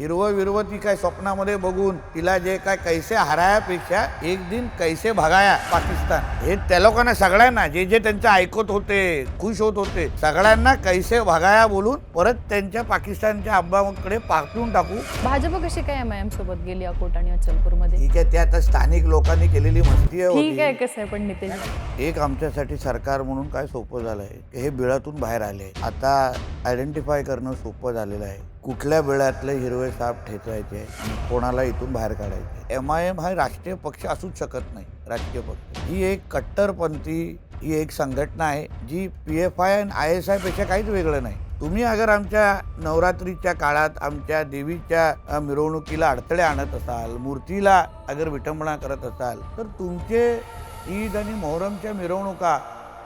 हिरवं विरवं ती काय स्वप्नामध्ये बघून तिला जे काय कैसे हरायापेक्षा एक दिन कैसे भगाया पाकिस्तान, हे त्या लोकांना सगळ्यांना जे जे त्यांचं ऐकत होते, खुश होत होते, सगळ्यांना कैसे भगाया बोलून परत त्यांच्या पाकिस्तानच्या आंबाकडे पाठवून टाकू. भाजप कशी काय एमआयएम सोबत गेली अकोट आणि अचलपूरमध्ये? ठीक आहे, ते आता स्थानिक लोकांनी केलेली मस्ती आहे. ठीक आहे, कसं आहे पण नितेश, एक आमच्यासाठी सरकार म्हणून काय सोपं झालं आहे, हे बिळातून बाहेर आले. आता आयडेंटिफाय करणं सोपं झालेलं आहे. कुठल्या बिळातले हिरवे साप ठेचायचे आणि कोणाला इथून बाहेर काढायचे. एमआयएम हा राष्ट्रीय पक्ष असूच शकत नाही. राजकीय पक्ष ही एक कट्टरपंथी ही एक संघटना आहे जी PFI आणि ISI पेक्षा काहीच वेगळं नाही. तुम्ही अगर आमच्या नवरात्रीच्या काळात आमच्या देवीच्या मिरवणुकीला अडथळे आणत असाल, मूर्तीला अगर विटंबना करत असाल, तर तुमचे ईद आणि मोहरमच्या मिरवणुका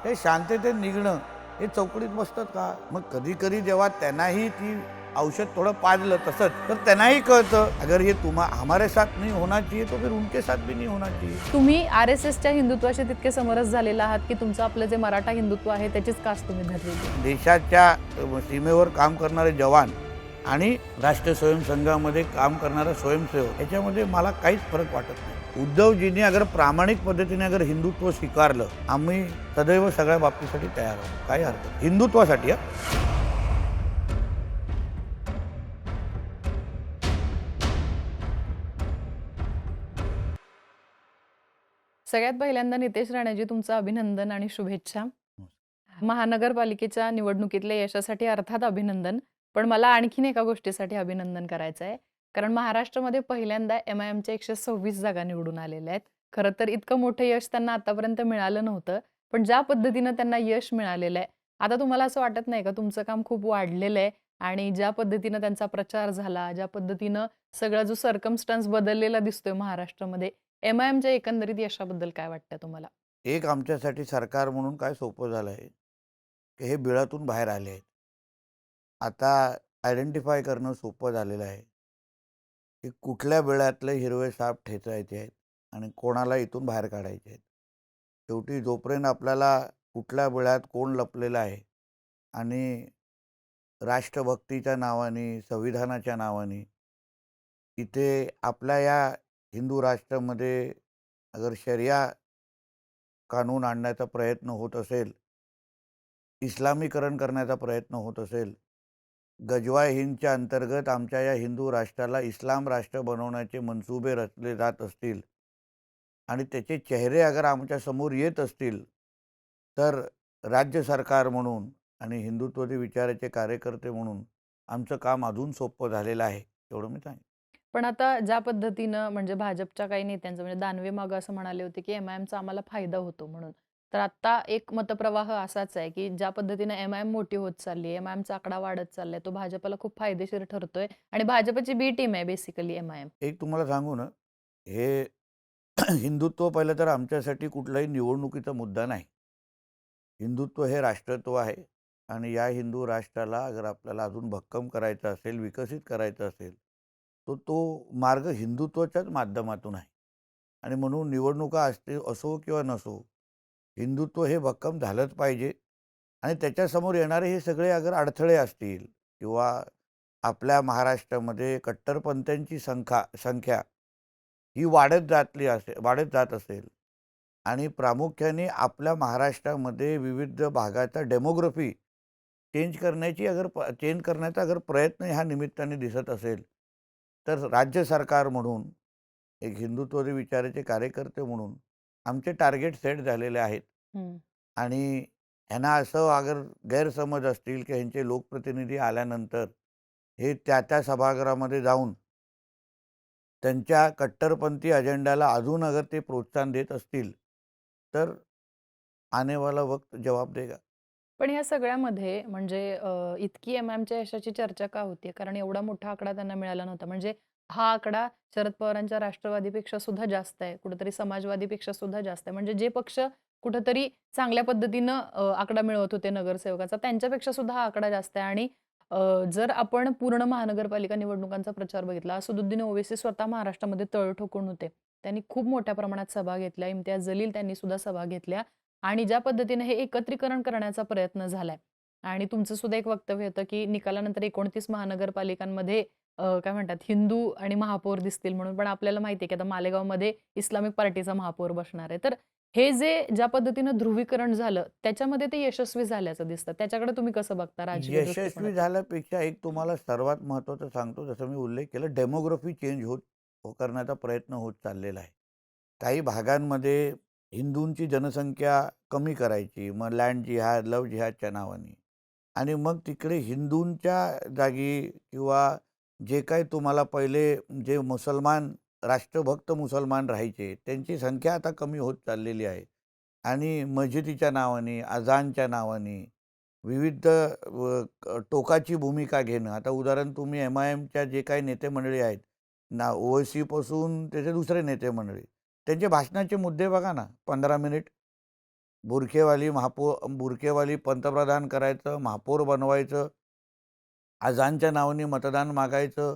हे शांततेत निघणं हे चौकडीत बसतात का? मग कधी कधी जेव्हा त्यांनाही ती औषध थोडं पाजलं तसंच, तर त्यांनाही कळतं अगर ये हमारे साथ नहीं होना चाहिए तो फिर उनके साथ भी नहीं होना चाहिए. तुम्ही RSSच्या हिंदुत्वाशी तितके समरस झालेला आहात की तुमचं आपलं जे मराठा हिंदुत्व आहे त्याचीच कास तुम्ही धरलेली. देशाच्या सीमेवर काम करणारे जवान आणि राष्ट्रीय स्वयंसंघामध्ये काम करणारा स्वयंसेवक याच्यामध्ये मला काहीच फरक वाटत नाही. उद्धवजींनी अगर प्रामाणिक पद्धतीने अगर हिंदुत्व स्वीकारलं, आम्ही सदैव सगळ्या बाबतीसाठी तयार आहोत. काही हरकत नाही. हिंदुत्वासाठी सगळ्यात पहिल्यांदा नितेश राणेजी तुमचं अभिनंदन आणि शुभेच्छा. महानगरपालिकेच्या निवडणुकीतल्या यशासाठी अर्थात अभिनंदन, पण मला आणखीन एका गोष्टीसाठी अभिनंदन करायचं आहे. कारण महाराष्ट्रामध्ये पहिल्यांदा MIMच्या 126 जागा निवडून आलेल्या आहेत. खरं तर इतकं मोठं यश त्यांना आतापर्यंत मिळालं नव्हतं, पण ज्या पद्धतीनं त्यांना यश मिळालेलं आहे, आता तुम्हाला असं वाटत नाही का तुमचं काम खूप वाढलेलं आहे आणि ज्या पद्धतीनं त्यांचा प्रचार झाला, ज्या पद्धतीनं सगळा जो सर्कमस्टन्स बदललेला दिसतोय महाराष्ट्रामध्ये, MIMच्या एकंदरीत यशाबद्दल काय वाटतं तुम्हाला? एक आमच्यासाठी सरकार म्हणून काय सोपं झालं आहे, की हे बिळातून बाहेर आले आहेत. आता आयडेंटिफाय करणं सोपं झालेलं आहे, की कुठल्या बिळातले हिरवे साप ठेचायचे आहेत आणि कोणाला इथून बाहेर काढायचे आहेत. शेवटी जोपर्यंत आपल्याला कुठल्या बिळात कोण लपलेलं आहे आणि राष्ट्रभक्तीच्या नावाने, संविधानाच्या नावाने इथे आपल्या या हिंदू राष्ट्रामध्ये अगर शरिया कानून आणण्याचा प्रयत्न होत असेल, इस्लामीकरण करण्याचा प्रयत्न होत असेल, गजवा हिंदच्या अंतर्गत आमच्या या हिंदू राष्ट्राला इस्लाम राष्ट्र बनवण्याचे मनसुबे रचले जात असतील आणि त्याचे चेहरे अगर आमच्या समोर येत असतील, तर राज्य सरकार म्हणून आणि हिंदुत्वाचे विचाराचे कार्यकर्ते म्हणून आमचं काम अजून सोपं झालेलं आहे, एवढं मी सांगेन. पण आता ज्या पद्धतीनं म्हणजे भाजपच्या काही नेत्यांचं म्हणजे दानवे मागं असं म्हणाले होते की MIMचा आम्हाला फायदा होतो म्हणून. तर आता एक मतप्रवाह असाच आहे की ज्या पद्धतीनं MIM मोठी होत चालली आहे, MIMचा आकडा वाढत चाललाय, तो भाजपला खूप फायदेशीर ठरतोय आणि भाजपची बी टीम आहे बेसिकली MIM. एक तुम्हाला सांगू ना, हे हिंदुत्व पहिलं तर आमच्यासाठी कुठलाही निवडणुकीचा मुद्दा नाही. हिंदुत्व हे राष्ट्रत्व आहे आणि या हिंदू राष्ट्राला अगर आपल्याला अजून भक्कम करायचं असेल, विकसित करायचं असेल, तर तो मार्ग हिंदुत्वाच्याच माध्यमातून आहे. आणि म्हणून निवडणुका असो किंवा नसो, हिंदुत्व हे भक्कम झालंच पाहिजे. आणि त्याच्यासमोर येणारे हे सगळे अगर अडथळे असतील किंवा आपल्या महाराष्ट्रामध्ये कट्टरपंथींची संख्या ही वाढत जात असेल आणि प्रामुख्याने आपल्या महाराष्ट्रामध्ये विविध भागाचा डेमोग्राफी चेंज करण्याचा अगर प्रयत्न ह्या निमित्ताने दिसत असेल, तर राज्य सरकार म्हणून एक हिंदुत्वादी विचाराचे कार्यकर्ते म्हणून आमचे टार्गेट सेट झालेले आहेत. आणि ह्यांना असं अगर गैरसमज असतील की ह्यांचे लोकप्रतिनिधी आल्यानंतर हे त्या सभागृहामध्ये जाऊन त्यांच्या कट्टरपंथी अजेंड्याला अजून अगर ते प्रोत्साहन देत असतील, तर आने वाला वक्त जवाब देगा. पण या सगळ्यामध्ये म्हणजे इतकी MIMच्या यशाची चर्चा का होतीये? कारण एवढा मोठा आकडा त्यांना मिळाला नव्हता. म्हणजे हा आकडा शरद पवारांच्या राष्ट्रवादीपेक्षा सुद्धा जास्त आहे. कुठेतरी समाजवादीपेक्षा सुद्धा जास्त आहे. म्हणजे जे पक्ष कुठेतरी चांगल्या पद्धतीनं आकडा मिळवत होते नगरसेवकाचा, त्यांच्यापेक्षा सुद्धा हा आकडा जास्त आहे. आणि जर आपण पूर्ण महानगरपालिका निवडणुकांचा प्रचार बघितला, असदुद्दीन ओवैसी स्वतः महाराष्ट्रामध्ये तळ ठोकून होते. त्यांनी खूप मोठ्या प्रमाणात सभा घेतल्या. इम्तियाज जलील त्यांनी सुद्धा सभा घेतल्या. आणि ज्या पद्धतीने हे एकत्रीकरण करण्याचा प्रयत्न झालाय आणि तुमचं सुद्धा एक वक्तव्य होतं की निकालानंतर 29 महानगरपालिकांमध्ये काय म्हणतात हिंदू आणि महापौर दिसतील म्हणून. पण आपल्याला माहिती आहे की आता मालेगावमध्ये इस्लामिक पार्टीचा महापौर बसणार आहे. तर हे ज्या पद्धतीनं ध्रुवीकरण झालं, त्याच्यामध्ये ते यशस्वी झाल्याचं दिसतं. त्याच्याकडे तुम्ही कसं बघता राजकीय यशस्वी दृष्टिकोनातून? झाल्यापेक्षा एक तुम्हाला सर्वात महत्त्वाचं सांगतो, जसं मी उल्लेख केला, डेमोग्राफी चेंज करण्याचा प्रयत्न होत चाललेला आहे. काही भागांमध्ये हिंदूंची जनसंख्या कमी करायची, मग लँड जिहाद, लव्ह जिहादच्या नावाने आणि मग तिकडे हिंदूंच्या जागी किंवा जे काही तुम्हाला पहिले जे मुसलमान राष्ट्रभक्त मुसलमान राहायचे, त्यांची संख्या आता कमी होत चाललेली आहे आणि मस्जिदीच्या नावाने, अजानच्या नावाने विविध टोकाची भूमिका घेणं. आता उदाहरण तुम्ही एम-आय-एमच्या जे काही नेते मंडळी आहेत ना, ओवैसीपासून त्याचे दुसरे नेते मंडळी, त्यांचे भाषणाचे मुद्दे बघा ना, 15 मिनिट बुरखेवाली पंतप्रधान करायचं, महापौर बनवायचं, अजानच्या नावाने मतदान मागायचं,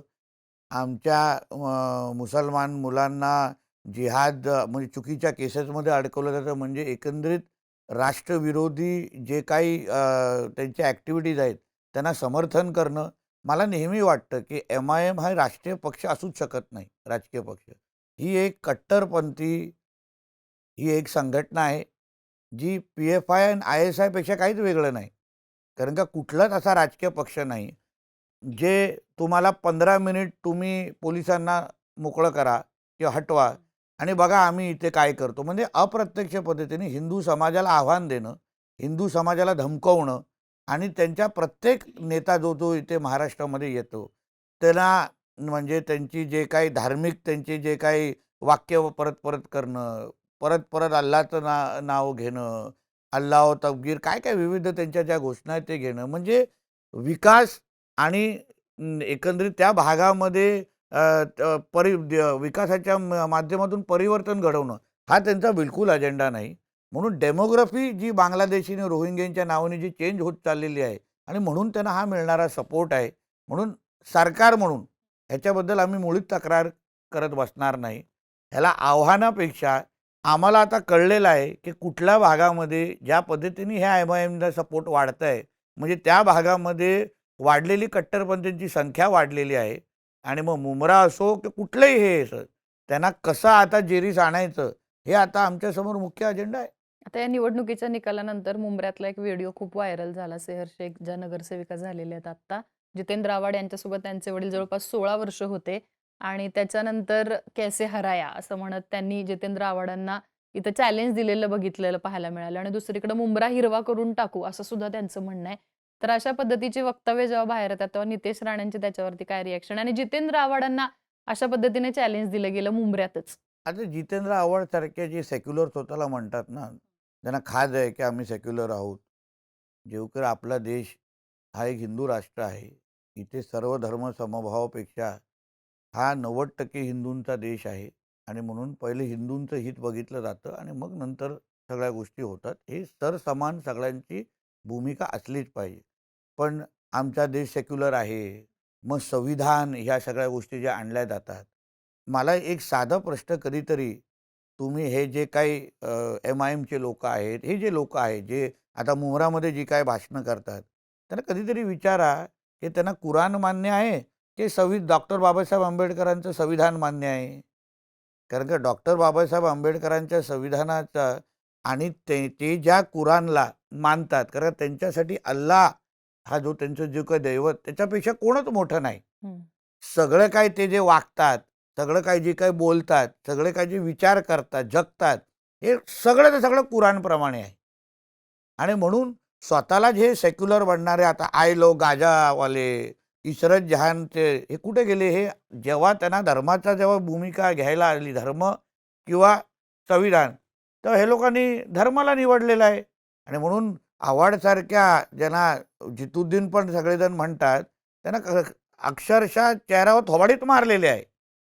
आमच्या मुसलमान मुलांना जिहाद म्हणजे चुकीच्या केसेसमध्ये अडकवलं जातं. म्हणजे एकंदरीत राष्ट्रविरोधी जे काही त्यांच्या ॲक्टिव्हिटीज आहेत, त्यांना समर्थन करणं. मला नेहमी वाटतं, की एम-आय-एम हा राष्ट्रीय पक्ष असूच शकत नाही, राजकीय पक्ष. ही एक कट्टरपंथी ही एक संघटना आहे, जी पी-एफ-आय आणि आय-एस-आयपेक्षा काहीच वेगळं नाही. कारण का कुठलाच असा राजकीय पक्ष नाही, जे तुम्हाला 15 मिनिट तुम्ही पोलिसांना मोकळं करा किंवा हटवा आणि बघा आम्ही इथे काय करतो. म्हणजे अप्रत्यक्ष पद्धतीने हिंदू समाजाला आव्हान देणं, हिंदू समाजाला धमकवणं आणि त्यांच्या प्रत्येक नेता जो इथे महाराष्ट्रामध्ये येतो, त्याला म्हणजे त्यांची जे काही धार्मिक त्यांचे जे काही वाक्य परत-परत करणं, परत-परत अल्लाचं नाव घेणं, अल्लाह तकबीर काय-काय विविध त्यांच्या ज्या घोषणा आहेत ते घेणं. म्हणजे विकास आणि एकंदरीत त्या भागामध्ये विकासाच्या माध्यमातून परिवर्तन घडवणं हा त्यांचा बिलकुल अजेंडा नाही. म्हणून डेमोग्राफी जी बांगलादेशी आणि रोहिंग्यांच्या नावाने जी चेंज होत चाललेली आहे आणि म्हणून त्यांना हा मिळणारा सपोर्ट आहे. म्हणून सरकार म्हणून ह्याच्याबद्दल आम्ही मुळीच तक्रार करत बसणार नाही. ह्याला आव्हानापेक्षा आम्हाला आता कळलेलं आहे, की कुठल्या भागामध्ये ज्या पद्धतीने ह्या एम-आय-एमला सपोर्ट वाढत आहे, म्हणजे त्या भागामध्ये वाढलेली कट्टरपंथींची संख्या वाढलेली आहे आणि मग मुंब्रा असो की कुठलंही हे असं त्यांना कसं आता जेरीस आणायचं हे आता आमच्यासमोर मुख्य अजेंडा आहे. आता या निवडणुकीच्या निकालानंतर मुंब्र्यातला एक व्हिडिओ खूप व्हायरल झाला. सेहर शेख ज्या नगरसेविका झालेल्या आहेत आत्ता. जितेंद्र आव्हाड यांच्यासोबत त्यांचे वडील जवळपास 16 वर्ष होते आणि त्याच्यानंतर कैसे हराया असं म्हणत त्यांनी जितेंद्र आव्हाडांना इथं चॅलेंज दिलेलं बघितलेलं पाहायला मिळालं आणि दुसरीकडे मुंब्रा हिरवा करून टाकू असं सुद्धा त्यांचं म्हणणं आहे. तर अशा पद्धतीची वक्तव्य जेव्हा बाहेर येतात तेव्हा नितेश राणेंची त्याच्यावरती काय रिएक्शन आणि जितेंद्र आव्हाडांना अशा पद्धतीने चॅलेंज दिलं गेलं मुंब्र्यातच. आता जितेंद्र आव्हाड सारखे जे सेक्युलर स्वतःला म्हणतात ना, त्यांना खाज आहे की आम्ही सेक्युलर आहोत. जेवकर आपला देश हा एक हिंदू राष्ट्र आहे. इथे सर्व धर्म समभावापेक्षा हा 90% हिंदूंचा देश आहे आणि म्हणून पहिले हिंदूंचं हित बघितलं जातं आणि मग नंतर सगळ्या गोष्टी होतात. हे सरसमान सगळ्यांची भूमिका असलीच पाहिजे. पण आमचा देश सेक्युलर आहे. मग संविधान ह्या सगळ्या गोष्टी ज्या आणल्या जातात. मला एक साधा प्रश्न कधीतरी तुम्ही हे जे काही एम-आय-एमचे लोकं आहेत, हे जे लोकं आहेत, जे आता मुंब्रामध्ये जी काही भाषणं करतात, त्यांना कधीतरी विचारा, की त्यांना कुराण मान्य आहे, की डॉक्टर बाबासाहेब आंबेडकरांचं संविधान मान्य आहे? कारण का डॉक्टर बाबासाहेब आंबेडकरांच्या संविधानाचा आणि ते ते ज्या कुराणला मानतात, कारण त्यांच्यासाठी अल्लाह हा जो त्यांचं जे काही दैवत त्याच्यापेक्षा कोणच मोठं नाही. हं. सगळं काही ते जे वागतात, सगळं काही जे काही बोलतात, सगळे काही जे विचार करतात, जगतात, हे सगळंच्या सगळं कुराणप्रमाणे आहे. आणि म्हणून स्वतःला जे सेक्युलर बनणारे आता आय लो गाजावाले, इशरत जहानचे हे कुठे गेले? हे जेव्हा त्यांना धर्माचा जेव्हा भूमिका घ्यायला आली, धर्म किंवा संविधान, तर हे लोकांनी धर्माला निवडलेलं आहे. आणि म्हणून आव्हाडसारख्या ज्यांना जितुद्दीन पण सगळेजण म्हणतात, त्यांना अक्षरशः चेहऱ्यावर थोबाडीत मारलेले आहे.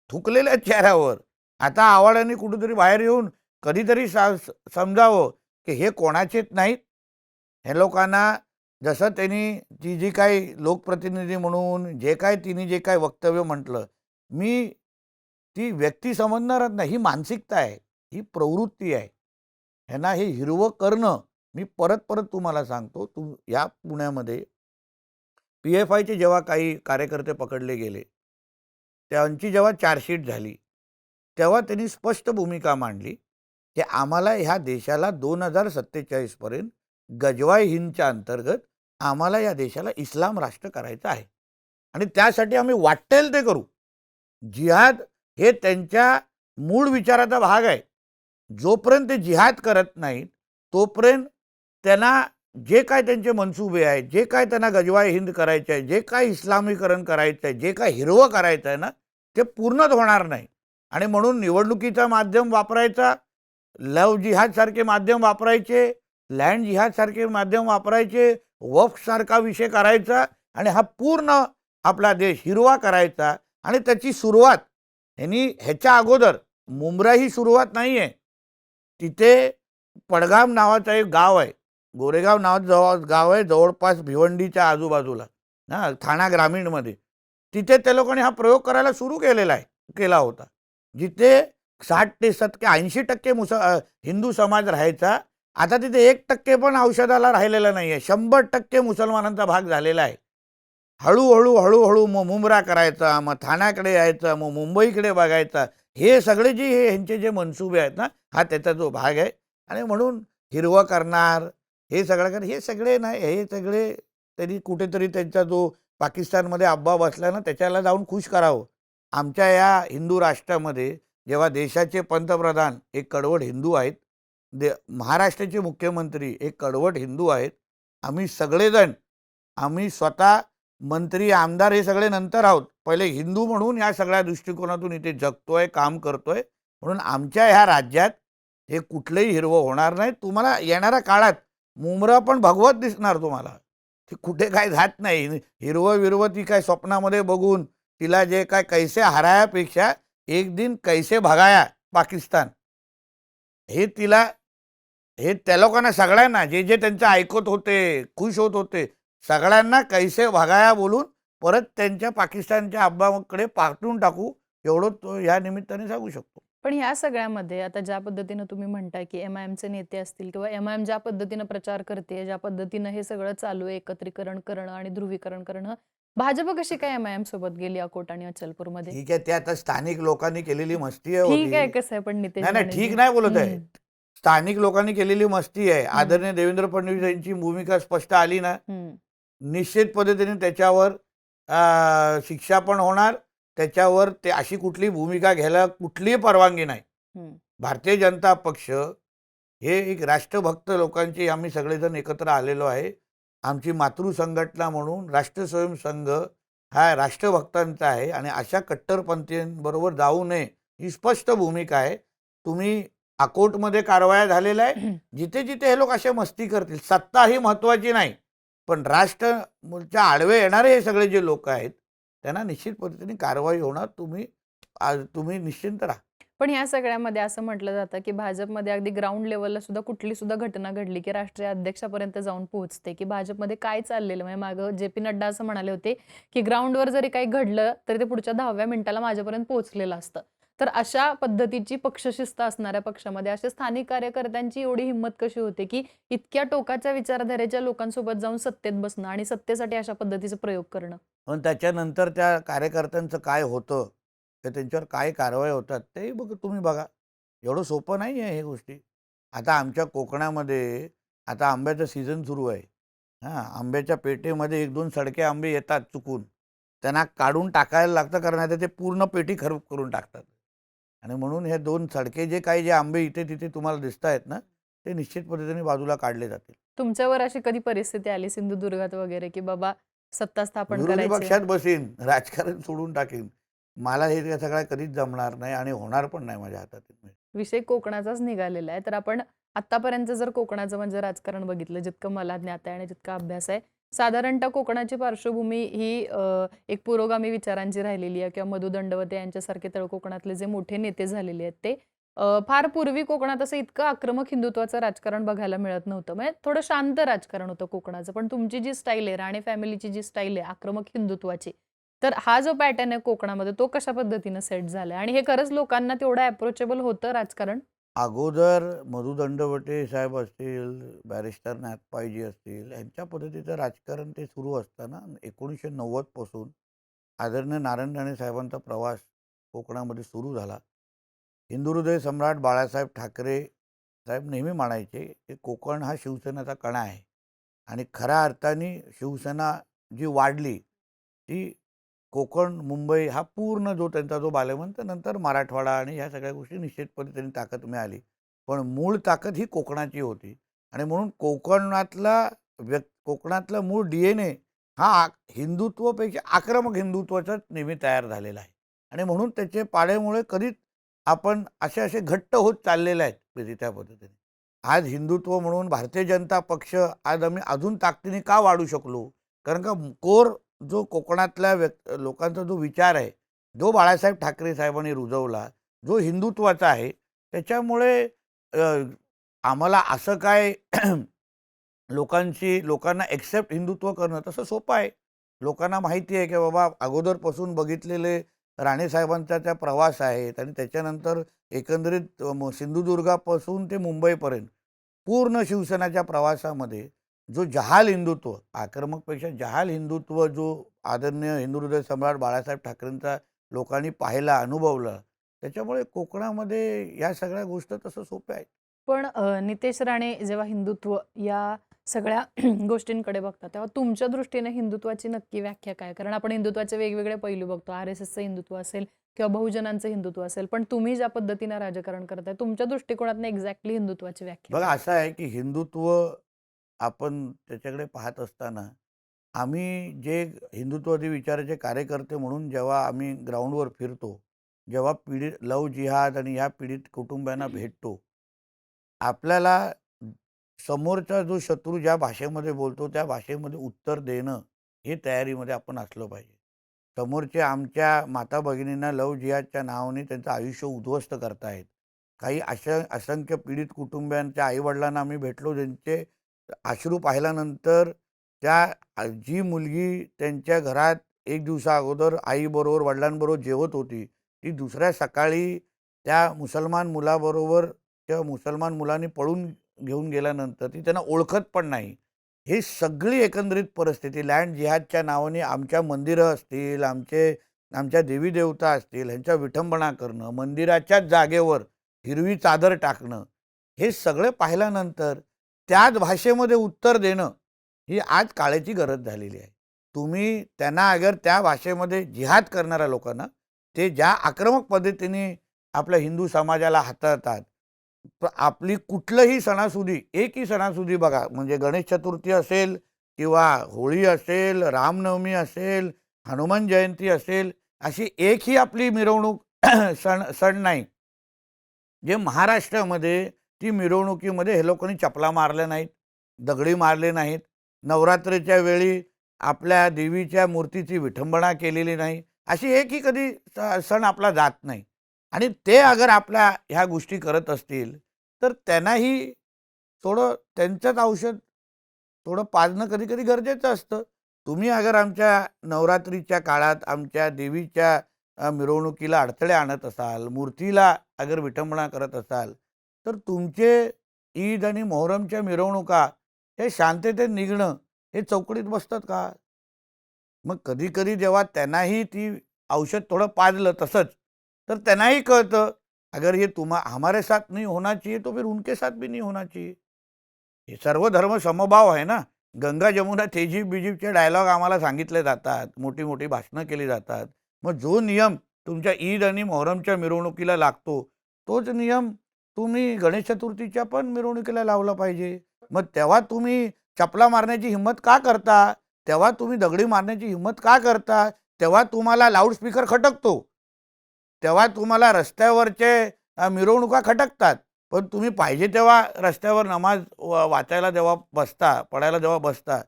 थुकलेल्या चेहऱ्यावर. आता आव्हाडांनी कुठेतरी बाहेर येऊन कधीतरी समजावं, की हे कोणाचेच नाहीत. हे लोकांना जसं त्यांनी जी काही लोकप्रतिनिधी म्हणून जे काही तिने जे काही वक्तव्य म्हटलं, मी ती व्यक्ती समजणारच नाही. ही मानसिकता आहे, ही प्रवृत्ती आहे. ह्यांना हे हिरवं करणं, मी परत-परत तुम्हाला सांगतो, या पुण्यामध्ये पी-एफ-आयचे जेव्हा काही कार्यकर्ते पकडले गेले, त्यांची जेव्हा चार्जशीट झाली, तेव्हा त्यांनी स्पष्ट भूमिका मांडली, की आम्हाला ह्या देशाला 2047 पर्यंत गजवाय हिंदच्या अंतर्गत आम्हाला या देशाला इस्लाम राष्ट्र करायचं आहे आणि त्यासाठी आम्ही वाटेल ते करू. जिहाद हे त्यांच्या मूळ विचाराचा भाग आहे. जोपर्यंत ते जिहाद करत नाहीत, तोपर्यंत त्यांना जे काय त्यांचे मनसुबे आहेत, जे काय त्यांना गजवाय हिंद करायचे आहे, जे काय इस्लामीकरण करायचं आहे, जे काय हिरवं करायचं आहे ना, ते पूर्णच होणार नाही. आणि म्हणून निवडणुकीचा माध्यम वापरायचा, लव्ह जिहादसारखे माध्यम वापरायचे, लँड जिहादसारखे माध्यम वापरायचे, वक्फसारखा विषय करायचा आणि हा पूर्ण आपला देश हिरवा करायचा. आणि त्याची सुरुवात ह्याच्या अगोदर मुंब्रा ही सुरुवात नाही आहे. तिथे पडगाम नावाचं एक गाव आहे, गोरेगाव नावाचं गाव आहे जवळपास भिवंडीच्या आजूबाजूला, हां, ठाणा ग्रामीणमध्ये. तिथे त्या लोकांनी हा प्रयोग करायला सुरू केला होता. जिथे 60 ते 80% हिंदू समाज राहायचा. आता तिथे 1% पण औषधाला राहिलेला नाही आहे. 100% मुसलमानांचा भाग झालेला आहे. हळूहळू मुंब्रा करायचा, मग ठाण्याकडे यायचा, मग मुंबईकडे बघायचा. हे सगळे ह्यांचे जे मनसुबे आहेत ना, हा त्याचा जो भाग आहे. आणि म्हणून हिरवं करणार, हे सगळे नाही, हे सगळे त्यांनी कुठेतरी त्यांचा जो पाकिस्तानमध्ये अब्बा बसला ना, त्याच्याला जाऊन खुश करावं. आमच्या या हिंदू राष्ट्रामध्ये जेव्हा देशाचे पंतप्रधान एक कडवट हिंदू आहेत, महाराष्ट्राचे मुख्यमंत्री एक कडवट हिंदू आहेत, आम्ही स्वतः मंत्री आमदार हे सगळे नंतर आहोत. पहिले हिंदू म्हणून या सगळ्या दृष्टिकोनातून इथे जगतोय, काम करतोय. म्हणून आमच्या ह्या राज्यात हे कुठलंही हिरवं होणार नाही. तुम्हाला येणाऱ्या काळात मुंब्रा पण भगवत दिसणार तुम्हाला. ती कुठे काय जात नाही. हिरवं विरवं ती काय स्वप्नामध्ये बघून तिला जे काय कैसे हरायापेक्षा एक दिन कैसे भगाया पाकिस्तान, हे तिला, हे त्या लोकांना सगळ्यांना जे त्यांचं ऐकत होते, खुश होत होते, सगळ्यांना कैसे भगाया बोलून परत त्यांच्या पाकिस्तानच्या अब्बाकडे पाठवून टाकू, एवढं तो या निमित्ताने सांगू शकतो. पण ह्या सगळ्यामध्ये आता ज्या पद्धतीनं तुम्ही म्हणताय, की एमआयएमचे नेते असतील किंवा एमआयएम ज्या पद्धतीनं प्रचार करते, ज्या पद्धतीनं हे सगळं चालू आहे, एकत्रीकरण करणं आणि ध्रुवीकरण करणं, भाजप कशी काय एमआयएम सोबत गेली अकोट आणि अचलपूरमध्ये? ठीक आहे, ते आता स्थानिक लोकांनी केलेली मस्ती आहे ठीक आहे, होती. कसं आहे पण नितेश नाही, ठीक राणेजी? नाही बोलत आहे. हं, स्थानिक लोकांनी केलेली मस्ती आहे. हं, आदरणीय देवेंद्र फडणवीस यांची भूमिका स्पष्ट आली ना, हं, निश्चित पद्धतीने त्याच्यावर शिक्षा पण होणार. त्याच्यावर ते अशी कुठली भूमिका घ्यायला कुठलीही परवानगी नाही. हं. भारतीय जनता पक्ष हे एक राष्ट्रभक्त लोकांची आम्ही सगळेजण एकत्र आलेलो आहे. आमची मातृ संघटना म्हणून राष्ट्र स्वयं संघ हा राष्ट्रभक्तांचा आहे आणि अशा कट्टरपंथीयांबरोबर जाऊ नये ही स्पष्ट भूमिका आहे. तुम्ही अकोटमध्ये कारवाया झालेल्या आहे. जिथे जिथे हे लोक अशा मस्ती करतील, सत्ता ही महत्त्वाची नाही, पण राष्ट्राच्या आडवे येणारे हे सगळे जे लोक आहेत त्यांना निश्चित पद्धतीने कारवाई होणार. तुम्ही निश्चिंत राहा. पण ह्या सगळ्यामध्ये असं म्हटलं जातं, की भाजपमध्ये अगदी ग्राउंड लेव्हलला सुद्धा कुठली सुद्धा घटना घडली, की राष्ट्रीय अध्यक्षापर्यंत जाऊन पोहोचते, की भाजपमध्ये काय चाललेलं म्हणजे मागं जे.पी. नड्डा असं म्हणाले होते, की ग्राउंडवर जरी काही घडलं, तरी ते पुढच्या 10व्या मिनिटाला माझ्यापर्यंत पोहोचलेलं असतं. तर अशा पद्धतीची पक्षशिस्त असणाऱ्या पक्षामध्ये अशा स्थानिक कार्यकर्त्यांची एवढी हिंमत कशी होते, की इतक्या टोकाच्या विचारधारेच्या लोकांसोबत जाऊन सत्तेत बसणं आणि सत्तेसाठी अशा पद्धतीचे प्रयोग करणं? पण त्याच्यानंतर त्या कार्यकर्त्यांचं काय होतं, ते त्यांच्यावर काय कारवाई होतात तेही तुम्ही बघा. एवढं सोपं नाही आहे हे गोष्टी. आता आमच्या कोकणामध्ये आता आंब्याचा सीझन सुरू आहे. हां, आंब्याच्या पेटीमध्ये 1-2 सडके आंबे येतात चुकून. त्यांना काढून टाकायला लागतं, कारण आता ते पूर्ण पेटी खराब करून टाकतात. आणि म्हणून हे 2 सडके जे आंबे इथे-तिथे तुम्हाला दिसतायत ना, ते निश्चित पद्धतीने बाजूला काढले जातील. तुमच्यावर अशी कधी परिस्थिती आली सिंधुदुर्गात वगैरे, की बाबा सत्ता स्थापन विरोधी करायची पक्षात बसीन, राजकारण सोडून टाकीन. मला हे सगळं कधीच जमणार नाही आणि होणार पण नाही माझ्या हातातून. विषय कोकणाचाच निघालेला आहे. तर आपण आत्तापर्यंत जर कोकणाचं म्हणजे राजकारण बघितलं, जितकं मला ज्ञात आहे आणि जितका अभ्यास आहे, साधारणतः कोकणाची पार्श्वभूमी ही एक पुरोगामी विचारांची राहिलेली आहे किंवा मधु दंडवते यांच्यासारखे तळकोकणातले जे मोठे नेते झालेले आहेत ते फार पूर्वी कोकणात असं इतकं आक्रमक हिंदुत्वाचं राजकारण बघायला मिळत नव्हतं. म्हणजे थोडं शांत राजकारण होतं कोकणाचं. पण तुमची जी स्टाईल आहे, राणे फॅमिलीची जी स्टाईल आहे आक्रमक हिंदुत्वाची, तर हा जो पॅटर्न आहे कोकणामध्ये तो कशा पद्धतीनं सेट झालाय आणि हे खरंच लोकांना तेवढं अप्रोचेबल होतं राजकारण? अगोदर मधु दंडवते साहेब असतील, बॅरिस्टर नाथपायजी असतील, यांच्या पद्धतीचं राजकारण ते सुरू असताना 1990 पासून आदरणीय नारायण राणे साहेबांचा प्रवास कोकणामध्ये सुरू झाला. हिंदुहृदय सम्राट बाळासाहेब ठाकरे साहेब नेहमी म्हणायचे की कोकण हा शिवसेनेचा कणा आहे आणि खऱ्या अर्थाने शिवसेना जी वाढली ती कोकण, मुंबई हा पूर्ण जो त्यांचा जो बालेमंत नंतर मराठवाडा आणि ह्या सगळ्या गोष्टी निश्चितपणे त्यांनी ताकद मिळाली. पण मूळ ताकद ही कोकणाची होती आणि म्हणून कोकणातला मूळ DNA हा हिंदुत्वपेक्षा आक्रमक हिंदुत्वाचाच नेहमी तयार झालेला आहे आणि म्हणून त्याचे पाळेमुळे कधीच आपण असे घट्ट होत चाललेले आहेत त्या पद्धतीने. आज हिंदुत्व म्हणून भारतीय जनता पक्ष आज आम्ही अजून ताकदीने का वाढू शकलो? कारण का कोर जो कोकणातल्या लोकांचा जो विचार आहे, जो बाळासाहेब ठाकरे साहेबांनी रुजवला, जो हिंदुत्वाचा आहे, त्याच्यामुळे अ, आम्हाला असं काय लोकांना एक्सेप्ट हिंदुत्व करणं तसं सोपं आहे. लोकांना माहिती आहे की बाबा अगोदरपासून बघितलेले राणेसाहेबांचा त्या प्रवास आहेत आणि त्याच्यानंतर एकंदरीत सिंधुदुर्गापासून ते मुंबईपर्यंत पूर्ण शिवसेनेच्या प्रवासामध्ये जो जहाल हिंदुत्व, आक्रमकपेक्षा जहाल हिंदुत्व जो आदरणीय हिंदुहृदय सम्राट बाळासाहेब ठाकरेंचा लोकांनी पाहिला, अनुभवला, त्याच्यामुळे कोकणामध्ये या सगळ्या गोष्टी तसं सोप्या आहेत. पण नितेश राणे जेव्हा हिंदुत्व या सगळ्या गोष्टींकडे बघतात, तेव्हा तुमच्या दृष्टीने हिंदुत्वाची नक्की व्याख्या काय? कारण आपण हिंदुत्वाचे वेगवेगळे पैलू बघतो. RSSचं हिंदुत्व असेल किंवा बहुजनांचं हिंदुत्व असेल. पण तुम्ही ज्या पद्धतीने राजकारण करताय, तुमच्या दृष्टिकोनातून एक्झॅक्टली हिंदुत्वाची व्याख्या बघा काय? असं आहे की हिंदुत्व आपण त्याच्याकडे पाहत असताना आम्ही जे हिंदुत्ववादी विचाराचे कार्यकर्ते म्हणून जेव्हा आम्ही ग्राउंडवर फिरतो, जेव्हा पीडित लव जिहाद आणि ह्या पीडित कुटुंबियांना भेटतो, आपल्याला समोरचा जो शत्रू ज्या भाषेमध्ये बोलतो त्या भाषेमध्ये उत्तर देणं हे तयारीमध्ये आपण असलं पाहिजे. समोरचे आमच्या माता भगिनींना लव जिहादच्या नावाने त्यांचं आयुष्य उद्ध्वस्त करतायत. काही असंख्य पीडित कुटुंबियांच्या आईवडिलांना आम्ही भेटलो, ज्यांचे अश्रू पाहिल्यानंतर जी मुलगी त्यांच्या घरात एक दिवसा अगोदर आईबरोबर वडिलांबरोबर जेवत होती, ती दुसऱ्या सकाळी त्या मुसलमान मुलाबरोबर त्या मुसलमान मुलांनी पळून घेऊन गेल्यानंतर ती त्यांना ओळखत पण नाही. ही सगळी एकंदरीत परिस्थिती लँड जिहादच्या नावाने आमच्या मंदिरं असतील, आमच्या देवी देवता असतील, ह्यांच्या विठंबना करणं, मंदिराच्याच जागेवर हिरवी चादर टाकणं, हे सगळं पाहिल्यानंतर त्याच भाषेमध्ये उत्तर देणं ही आज काळाची गरज झालेली आहे. तुम्ही त्यांना अगर त्या भाषेमध्ये जिहाद करणाऱ्या लोकांना ते ज्या आक्रमक पद्धतीने आपल्या हिंदू समाजाला हाताळतात, आपली कुठलंही सणासुदी, एकही सणासुदी बघा, म्हणजे गणेश चतुर्थी असेल किंवा होळी असेल, रामनवमी असेल, हनुमान जयंती असेल, अशी एकही आपली मिरवणूक सण नाही जे महाराष्ट्रामध्ये ती मिरवणुकीमध्ये हे लोकांनी चपला मारल्या नाहीत, दगडी मारले नाहीत, नवरात्रीच्या वेळी आपल्या देवीच्या मूर्तीची विठंबना केलेली नाही, अशी एकही कधी सण आपला जात नाही. आणि ते अगर आपल्या ह्या गोष्टी करत असतील तर त्यांनाही थोडं त्यांचंच औषध थोडं पाजणं कधी कधी गरजेचं असतं. तुम्ही अगर आमच्या नवरात्रीच्या काळात आमच्या देवीच्या मिरवणुकीला अडथळे आणत असाल, मूर्तीला अगर विठंबना करत असाल, तर तुमचे ईद आणि मोहरमच्या मिरवणुका हे शांततेत निघणं हे चौकटीत बसतात का? मग कधी कधी जेव्हा त्यांनाही ती औषध थोडं पाजलं तसंच, तर त्यांनाही कळतं अगर ये हमारे साथ नहीं होना चाहिए तो फिर उनके साथ भी नहीं होना चाहिए. हे सर्व धर्म समभाव आहे ना. गंगा जमुना तेजीब बिजीबचे डायलॉग आम्हाला सांगितले जातात, मोठी मोठी भाषणं केली जातात. मग जो नियम तुमच्या ईद आणि मोहरमच्या मिरवणुकीला लागतो, तोच नियम तुम्ही गणेश चतुर्थीच्या पण मिरवणुकीला लावला पाहिजे. मग तेव्हा तुम्ही चपला मारण्याची हिंमत का करता? तेव्हा तुम्ही दगडी मारण्याची हिंमत का करता? तेव्हा तुम्हाला लाऊडस्पीकर खटकतो. तेव्हा तुम्हाला रस्त्यावरचे मिरवणुका खटकतात. पण तुम्ही पाहिजे तेव्हा रस्त्यावर नमाज वाचायला जेव्हा बसता, पडायला जेव्हा बसता,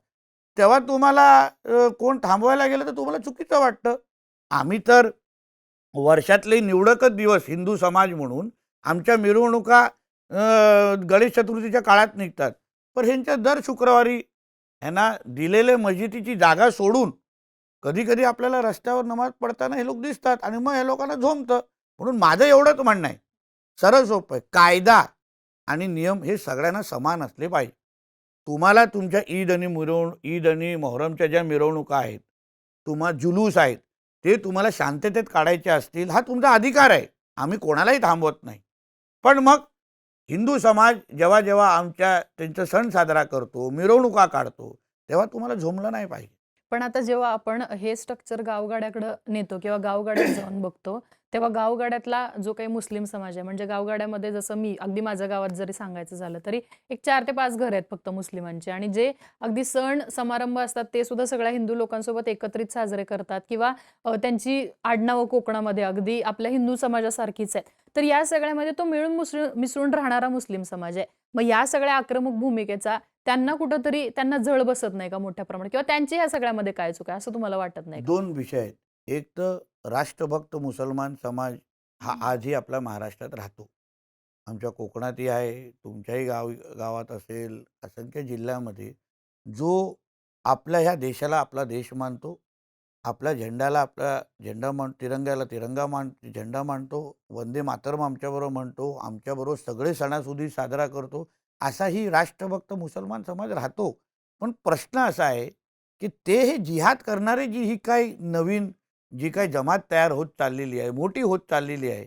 तेव्हा तुम्हाला कोण थांबवायला गेलं तर तुम्हाला चुकीचं वाटतं. आम्ही तर वर्षातले निवडकच दिवस हिंदू समाज म्हणून आमच्या मिरवणुका गणेश चतुर्थीच्या काळात निघतात. पण ह्यांच्या दर शुक्रवारी ह्यांना दिलेले मस्जिदीची जागा सोडून कधी कधी आपल्याला रस्त्यावर नमाज पडताना हे लोक दिसतात आणि मग हे लोकांना झोंबतं. म्हणून माझं एवढंच म्हणणं आहे, सरळ सोपं आहे, कायदा आणि नियम हे सगळ्यांना समान असले पाहिजे. तुम्हाला तुमच्या ईद आणि मोहरमच्या ज्या मिरवणुका आहेत, जुलूस आहेत, ते तुम्हाला शांततेत काढायचे असतील, हा तुमचा अधिकार आहे. आम्ही कोणालाही थांबवत नाही. पण मग हिंदू समाज जेव्हा जेव्हा त्यांचा सण साजरा करतो, मिरवणुका काढतो, तेव्हा तुम्हाला झोंबलं नाही पाहिजे. पण आता जेव्हा आपण हे स्ट्रक्चर गावगाड्याकडं नेतो किंवा गावगाड्यात जाऊन बघतो, तेव्हा गावगाड्यातला जो काही मुस्लिम समाज आहे, म्हणजे गावगाड्यामध्ये जसं मी अगदी माझ्या गावात जरी सांगायचं झालं, तरी एक 4 ते 5 घरं आहेत फक्त मुस्लिमांची आणि जे अगदी सण समारंभ असतात, ते सुद्धा सगळ्या हिंदू लोकांसोबत एकत्रित साजरे करतात किंवा त्यांची आडनावं कोकणामध्ये अगदी आपल्या हिंदू समाजासारखीच आहेत. तर या सगळ्यामध्ये तो मिळून मिसळून राहणारा मुस्लिम समाज आहे. मग या सगळ्या आक्रमक भूमिकेचा त्यांना कुठेतरी त्यांना झळ बसत नाही का मोठ्या प्रमाणात किंवा त्यांची ह्या सगळ्यामध्ये काय चूक आहे असं तुम्हाला वाटत नाही का? 2 विषय आहेत. एक तर राष्ट्रभक्त मुसलमान समाज हा आजही आपल्या महाराष्ट्रात राहतो. आमच्या कोकणातही आहे, तुमच्याही गावात असेल, असंख्य जिल्ह्यामध्ये जो आपल्या ह्या देशाला आपला देश मानतो, आपल्या झेंड्याला आपला झेंडा तिरंग्याला झेंडा मानतो, वंदे मातरम आमच्याबरोबर म्हणतो, आमच्याबरोबर सगळे सणासुदी साजरा करतो, असाही राष्ट्रभक्त मुसलमान समाज राहतो. पण प्रश्न असा आहे की ते हे जिहाद करणारे ही काही नवीन जी काही जमात तयार होत चाललेली आहे, मोठी होत चाललेली आहे,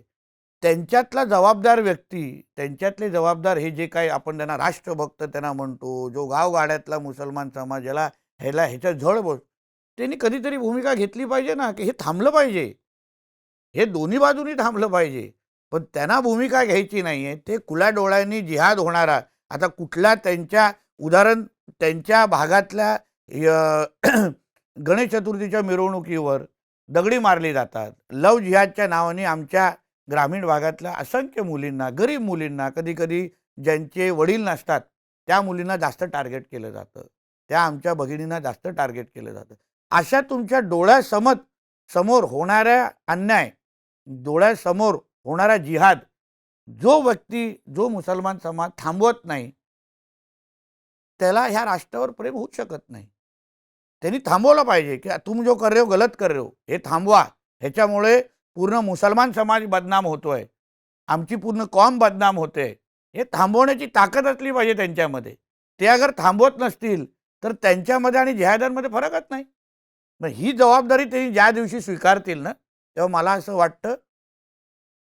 त्यांच्यातला जबाबदार व्यक्ती, त्यांच्यातले जबाबदार हे जे काही आपण त्यांना राष्ट्रभक्त त्यांना म्हणतो, जो गावगाड्यातला मुसलमान समाज ह्याच्या झळ बस त्यांनी कधीतरी भूमिका घेतली पाहिजे ना, की हे थांबलं पाहिजे. हे दोन्ही बाजूनी थांबलं पाहिजे. पण त्यांना भूमिका घ्यायची नाहीये. ते खुल्या डोळ्यांनी जिहाद होणारा आता कुठल्या उदाहरण त्यांच्या भागातल्या गणेश चतुर्थीच्या मिरवणुकीवर दगडी मारली जातात. लव्ह जिहादच्या नावाने आमच्या ग्रामीण भागातल्या असंख्य मुलींना, गरीब मुलींना, कधी-कधी ज्यांचे वडील नसतात, त्या मुलींना जास्त टार्गेट केलं जातं. त्या आमच्या भगिनींना जास्त टार्गेट केलं जातं. अशा तुमच्या समोर होणाऱ्या अन्याय, डोळ्यासमोर होणारा जिहाद, जो व्यक्ती, जो मुसलमान समाज थांबवत नाही, त्याला ह्या राष्ट्रावर प्रेम होऊच शकत नाही. त्यांनी थांबवलं पाहिजे की तुम जो कर रहे हो गलत कर रहे हो, हे थांबवा. ह्याच्यामुळे पूर्ण मुसलमान समाज बदनाम होतोय, आमची पूर्ण कॉम बदनाम होते. हे थांबवण्याची ताकद असली पाहिजे त्यांच्यामध्ये. ते अगर थांबवत नसतील तर त्यांच्यामध्ये आणि जिहाद्यांमध्ये फरकच नाही. मग ही जबाबदारी त्यांनी ज्या दिवशी स्वीकारतील ना, तेव्हा मला असं वाटतं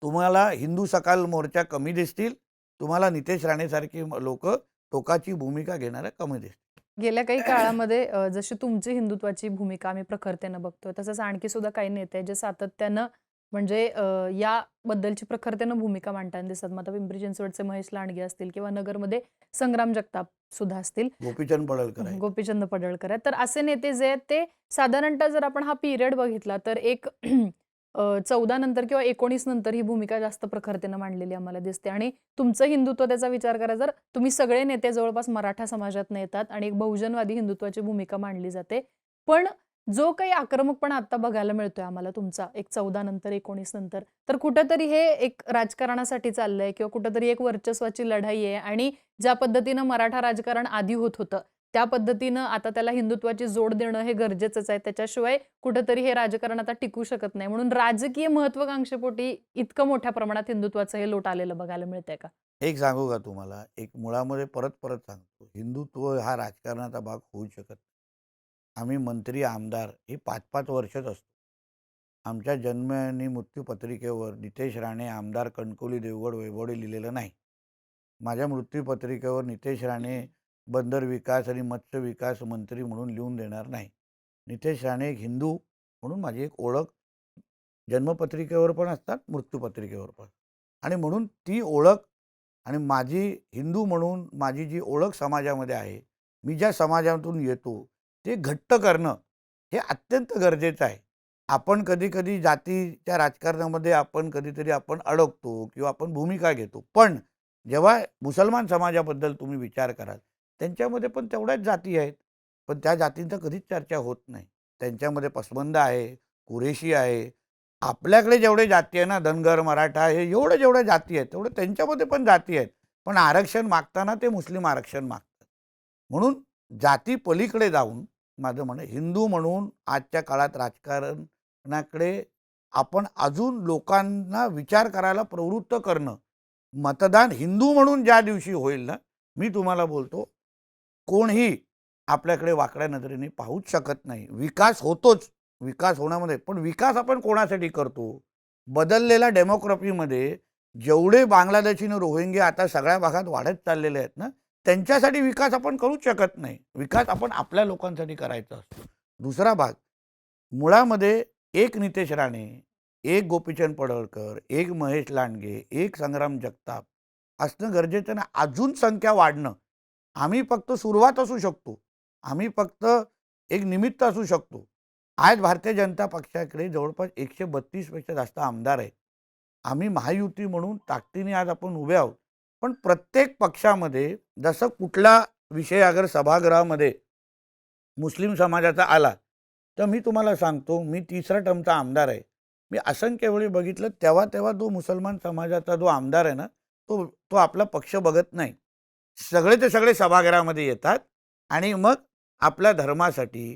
तुम्हाला हिंदू सकाल मोर्चा कमी दिसतील, तुम्हाला नितेश राणेसारखी लोक टोकाची भूमिका घेणाऱ्या कमी दिसतील. गेल्या काही काळामध्ये जशी तुमची हिंदुत्वाची भूमिका आम्ही प्रखरतेनं बघतोय, तसंच आणखी सुद्धा काही नेते आहेत जे सातत्यानं म्हणजे याबद्दलची प्रखरतेनं भूमिका मांडताना दिसतात. मग आता पिंपरी चिंचवडचे महेश लांडगे असतील किंवा नगरमध्ये संग्राम जगताप सुद्धा असतील. गोपीचंद पडळकर आहेत. गोपीचंद पडळकर आहेत. तर असे नेते जे आहेत ते साधारणतः जर आपण हा पिरियड बघितला तर एक 14 नंतर किंवा 19 नंतर ही भूमिका जास्त प्रखरतेनं मांडलेली आम्हाला दिसते आणि तुमचं हिंदुत्व त्याचा विचार करा जर तुम्ही सगळे नेते जवळपास मराठा समाजातून येतात आणि एक बहुजनवादी हिंदुत्वाची भूमिका मांडली जाते. पण जो काही आक्रमकपणा आता बघायला मिळतोय आम्हाला तुमचा एक 14 नंतर 19 नंतर, तर कुठेतरी हे एक राजकारणासाठी चाललंय किंवा कुठेतरी एक वर्चस्वाची लढाई आहे आणि ज्या पद्धतीनं मराठा राजकारण आधी होत होतं, त्या पद्धतीनं आता त्याला हिंदुत्वाची जोड देणं हे गरजेचंच आहे. त्याच्याशिवाय कुठेतरी हे राजकारण आता टिकू शकत नाही. म्हणून राजकीय महत्वाकांक्षेपोटी इतकं मोठ्या प्रमाणात हिंदुत्वाचं हे लोट आलेलं बघायला मिळतंय का? एक सांगू का तुम्हाला, एक मुळामध्ये परत परत सांगतो, हिंदुत्व हा राजकारणाचा भाग होऊ शकत नाही. आम्ही मंत्री आमदार हे 5-5 वर्षच असतो. आमच्या जन्म आणि मृत्यू पत्रिकेवर नितेश राणे आमदार कणकवली देवगड वैभवडे लिहिलेलं नाही. माझ्या मृत्यू पत्रिकेवर नितेश राणे बंदर विकास आणि मत्स्य विकास मंत्री म्हणून लिहून देणार नाही. नितेश राणे एक हिंदू म्हणून माझी एक ओळख जन्मपत्रिकेवर पण असतात, मृत्यूपत्रिकेवर पण. आणि म्हणून ती ओळख आणि माझी हिंदू म्हणून माझी जी ओळख समाजामध्ये आहे, मी ज्या समाजातून येतो, ते घट्ट करणं हे अत्यंत गरजेचं आहे. आपण कधी-कधी जातीच्या राजकारणामध्ये कधीतरी आपण अडकतो किंवा आपण भूमिका घेतो. पण जेव्हा मुसलमान समाजाबद्दल तुम्ही विचार कराल, त्यांच्यामध्ये पण तेवढ्याच जाती आहेत. पण त्या जातींचा कधीच चर्चा होत नाही. त्यांच्यामध्ये पसमंद आहे, कुरेशी आहे. आपल्याकडे जेवढे जाती आहे ना, धनगर, मराठा हे जेवढ्या जाती आहेत, तेवढे त्यांच्यामध्ये पण जाती आहेत. पण आरक्षण मागताना ते मुस्लिम आरक्षण मागतात. म्हणून जाती पलीकडे जाऊन माझं म्हणणं हिंदू म्हणून आजच्या काळात राजकारणाकडे आपण अजून लोकांना विचार करायला प्रवृत्त करणं. मतदान हिंदू म्हणून ज्या दिवशी होईल ना, मी तुम्हाला बोलतो, कोणही आपल्याकडे वाकड्या नजरेने पाहूच शकत नाही. विकास होतोच, विकास होण्यामध्ये. पण विकास आपण कोणासाठी करतो? बदललेल्या डेमोग्राफीमध्ये जेवढे बांगलादेशी आणि रोहिंग्या आता सगळ्या भागात वाढत चाललेले आहेत ना, त्यांच्यासाठी विकास आपण करूच शकत नाही. विकास आपण आपल्या लोकांसाठी करायचा असतो. दुसरा भाग, मुळामध्ये एक नितेश राणे, एक गोपीचंद पडळकर, एक महेश लांडगे, एक संग्राम जगताप असणं गरजेचं नाही. अजून संख्या वाढणं. आम्ही फक्त सुरुवात असू शकतो. आम्ही फक्त एक निमित्त असू शकतो. आज भारतीय जनता पक्षाकडे जवळपास 132 पेक्षा जास्त आमदार आहेत. आम्ही महायुती म्हणून ताकदीने आज आपण उभे आहोत. पण प्रत्येक पक्षामध्ये जसं कुठला विषय अगर सभागृहामध्ये मुस्लिम समाजाचा आला, तर मी तुम्हाला सांगतो, मी 3रा टर्मचा आमदार आहे. मी असंख्य वेळी बघितलं, तेव्हा तेव्हा जो मुसलमान समाजाचा जो आमदार आहे ना, तो तो आपला पक्ष बघत नाही. सगळे सगळे सभागृहामध्ये येतात आणि मग आपल्या धर्मासाठी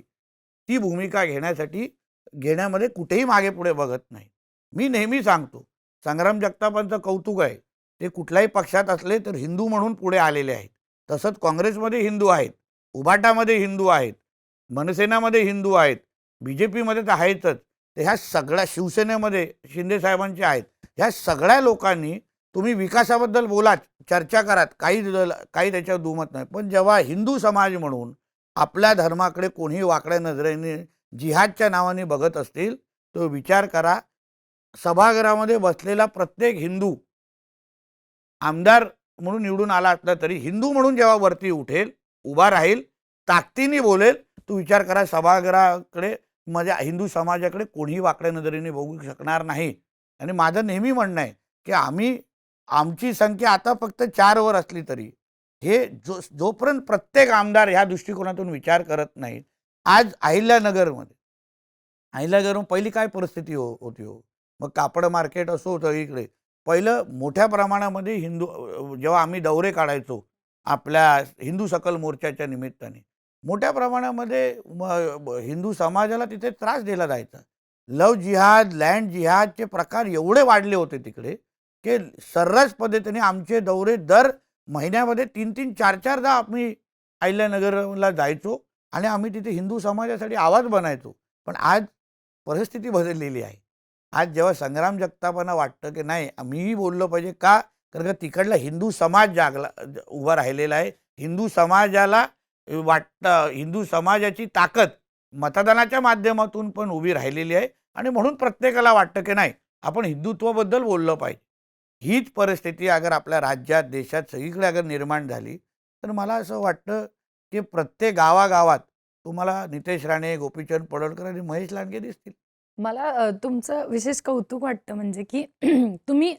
ती भूमिका घेण्यामध्ये कुठेही मागे पुढे बघत नाही. मी नेहमी सांगतो, संग्राम जगतापांचं कौतुक आहे. ते कुठल्याही पक्षात असले तर हिंदू म्हणून पुढे आलेले आहेत. तसंच काँग्रेसमध्ये हिंदू आहेत, उभाटामध्ये हिंदू आहेत, मनसेनामध्ये हिंदू आहेत, BJPमध्ये तर आहेतच. तर ह्या सगळ्या शिवसेनेमध्ये शिंदे साहेबांचे आहेत. ह्या सगळ्या लोकांनी तुम्ही विकासाबद्दल बोलात, चर्चा करात, काही त्याच्यावर दुमत नाही. पण जेव्हा हिंदू समाज म्हणून आपल्या धर्माकडे कोणीही वाकड्या नजरेने जिहादच्या नावाने बघत असतील, तर विचार करा, सभागृहामध्ये बसलेला प्रत्येक हिंदू आमदार म्हणून निवडून आला असला तरी हिंदू म्हणून जेव्हा वरती उठेल, उभा राहील, ताकदीने बोलेल, तो विचार करा, सभागृहाकडे म्हणजे हिंदू समाजाकडे कोणीही वाकड्या नजरेने बघू शकणार नाही. आणि माझं नेहमी म्हणणं आहे की आमची संख्या आता फक्त 4 वर असली तरी हे जोपर्यंत प्रत्येक आमदार ह्या दृष्टिकोनातून विचार करत नाही. आज अहिल्यानगरहून पहिली काय परिस्थिती होती हो. मग कापड मार्केट असो सगळीकडे पहिलं मोठ्या प्रमाणामध्ये जेव्हा आम्ही दौरे काढायचो आपल्या हिंदू सकल मोर्चाच्या निमित्ताने, मोठ्या प्रमाणामध्ये हिंदू समाजाला तिथे त्रास दिला जायचा. लव्ह जिहाद, लँड जिहादचे प्रकार एवढे वाढले होते तिकडे की सर्रास पद्धतीने आमचे दौरे दर महिन्यामध्ये 3-3, 4-4दा आम्ही अहिल्यानगरला जायचो आणि आम्ही तिथे हिंदू समाजासाठी आवाज बनायचो. पण आज परिस्थिती बदललेली आहे. आज जेव्हा संग्राम जगतापांना वाटतं की नाही आम्हीही बोललो पाहिजे, का कारण का तिकडला हिंदू समाज उभा राहिलेला आहे. हिंदू समाजाला वाटतं, हिंदू समाजाची ताकद मतदानाच्या माध्यमातून पण उभी राहिलेली आहे आणि म्हणून प्रत्येकाला वाटतं की नाही आपण हिंदुत्वाबद्दल बोललं पाहिजे. हीच परिस्थिती अगर आपल्या राज्यात, देशात सगळीकडे अगर निर्माण झाली तर मला असं वाटतं की प्रत्येक गावागावात तुम्हाला नितेश राणे, गोपीचंद पडळकर आणि महेश लांडगे दिसतील. मला तुमचं विशेष कौतुक वाटतं म्हणजे की तुम्ही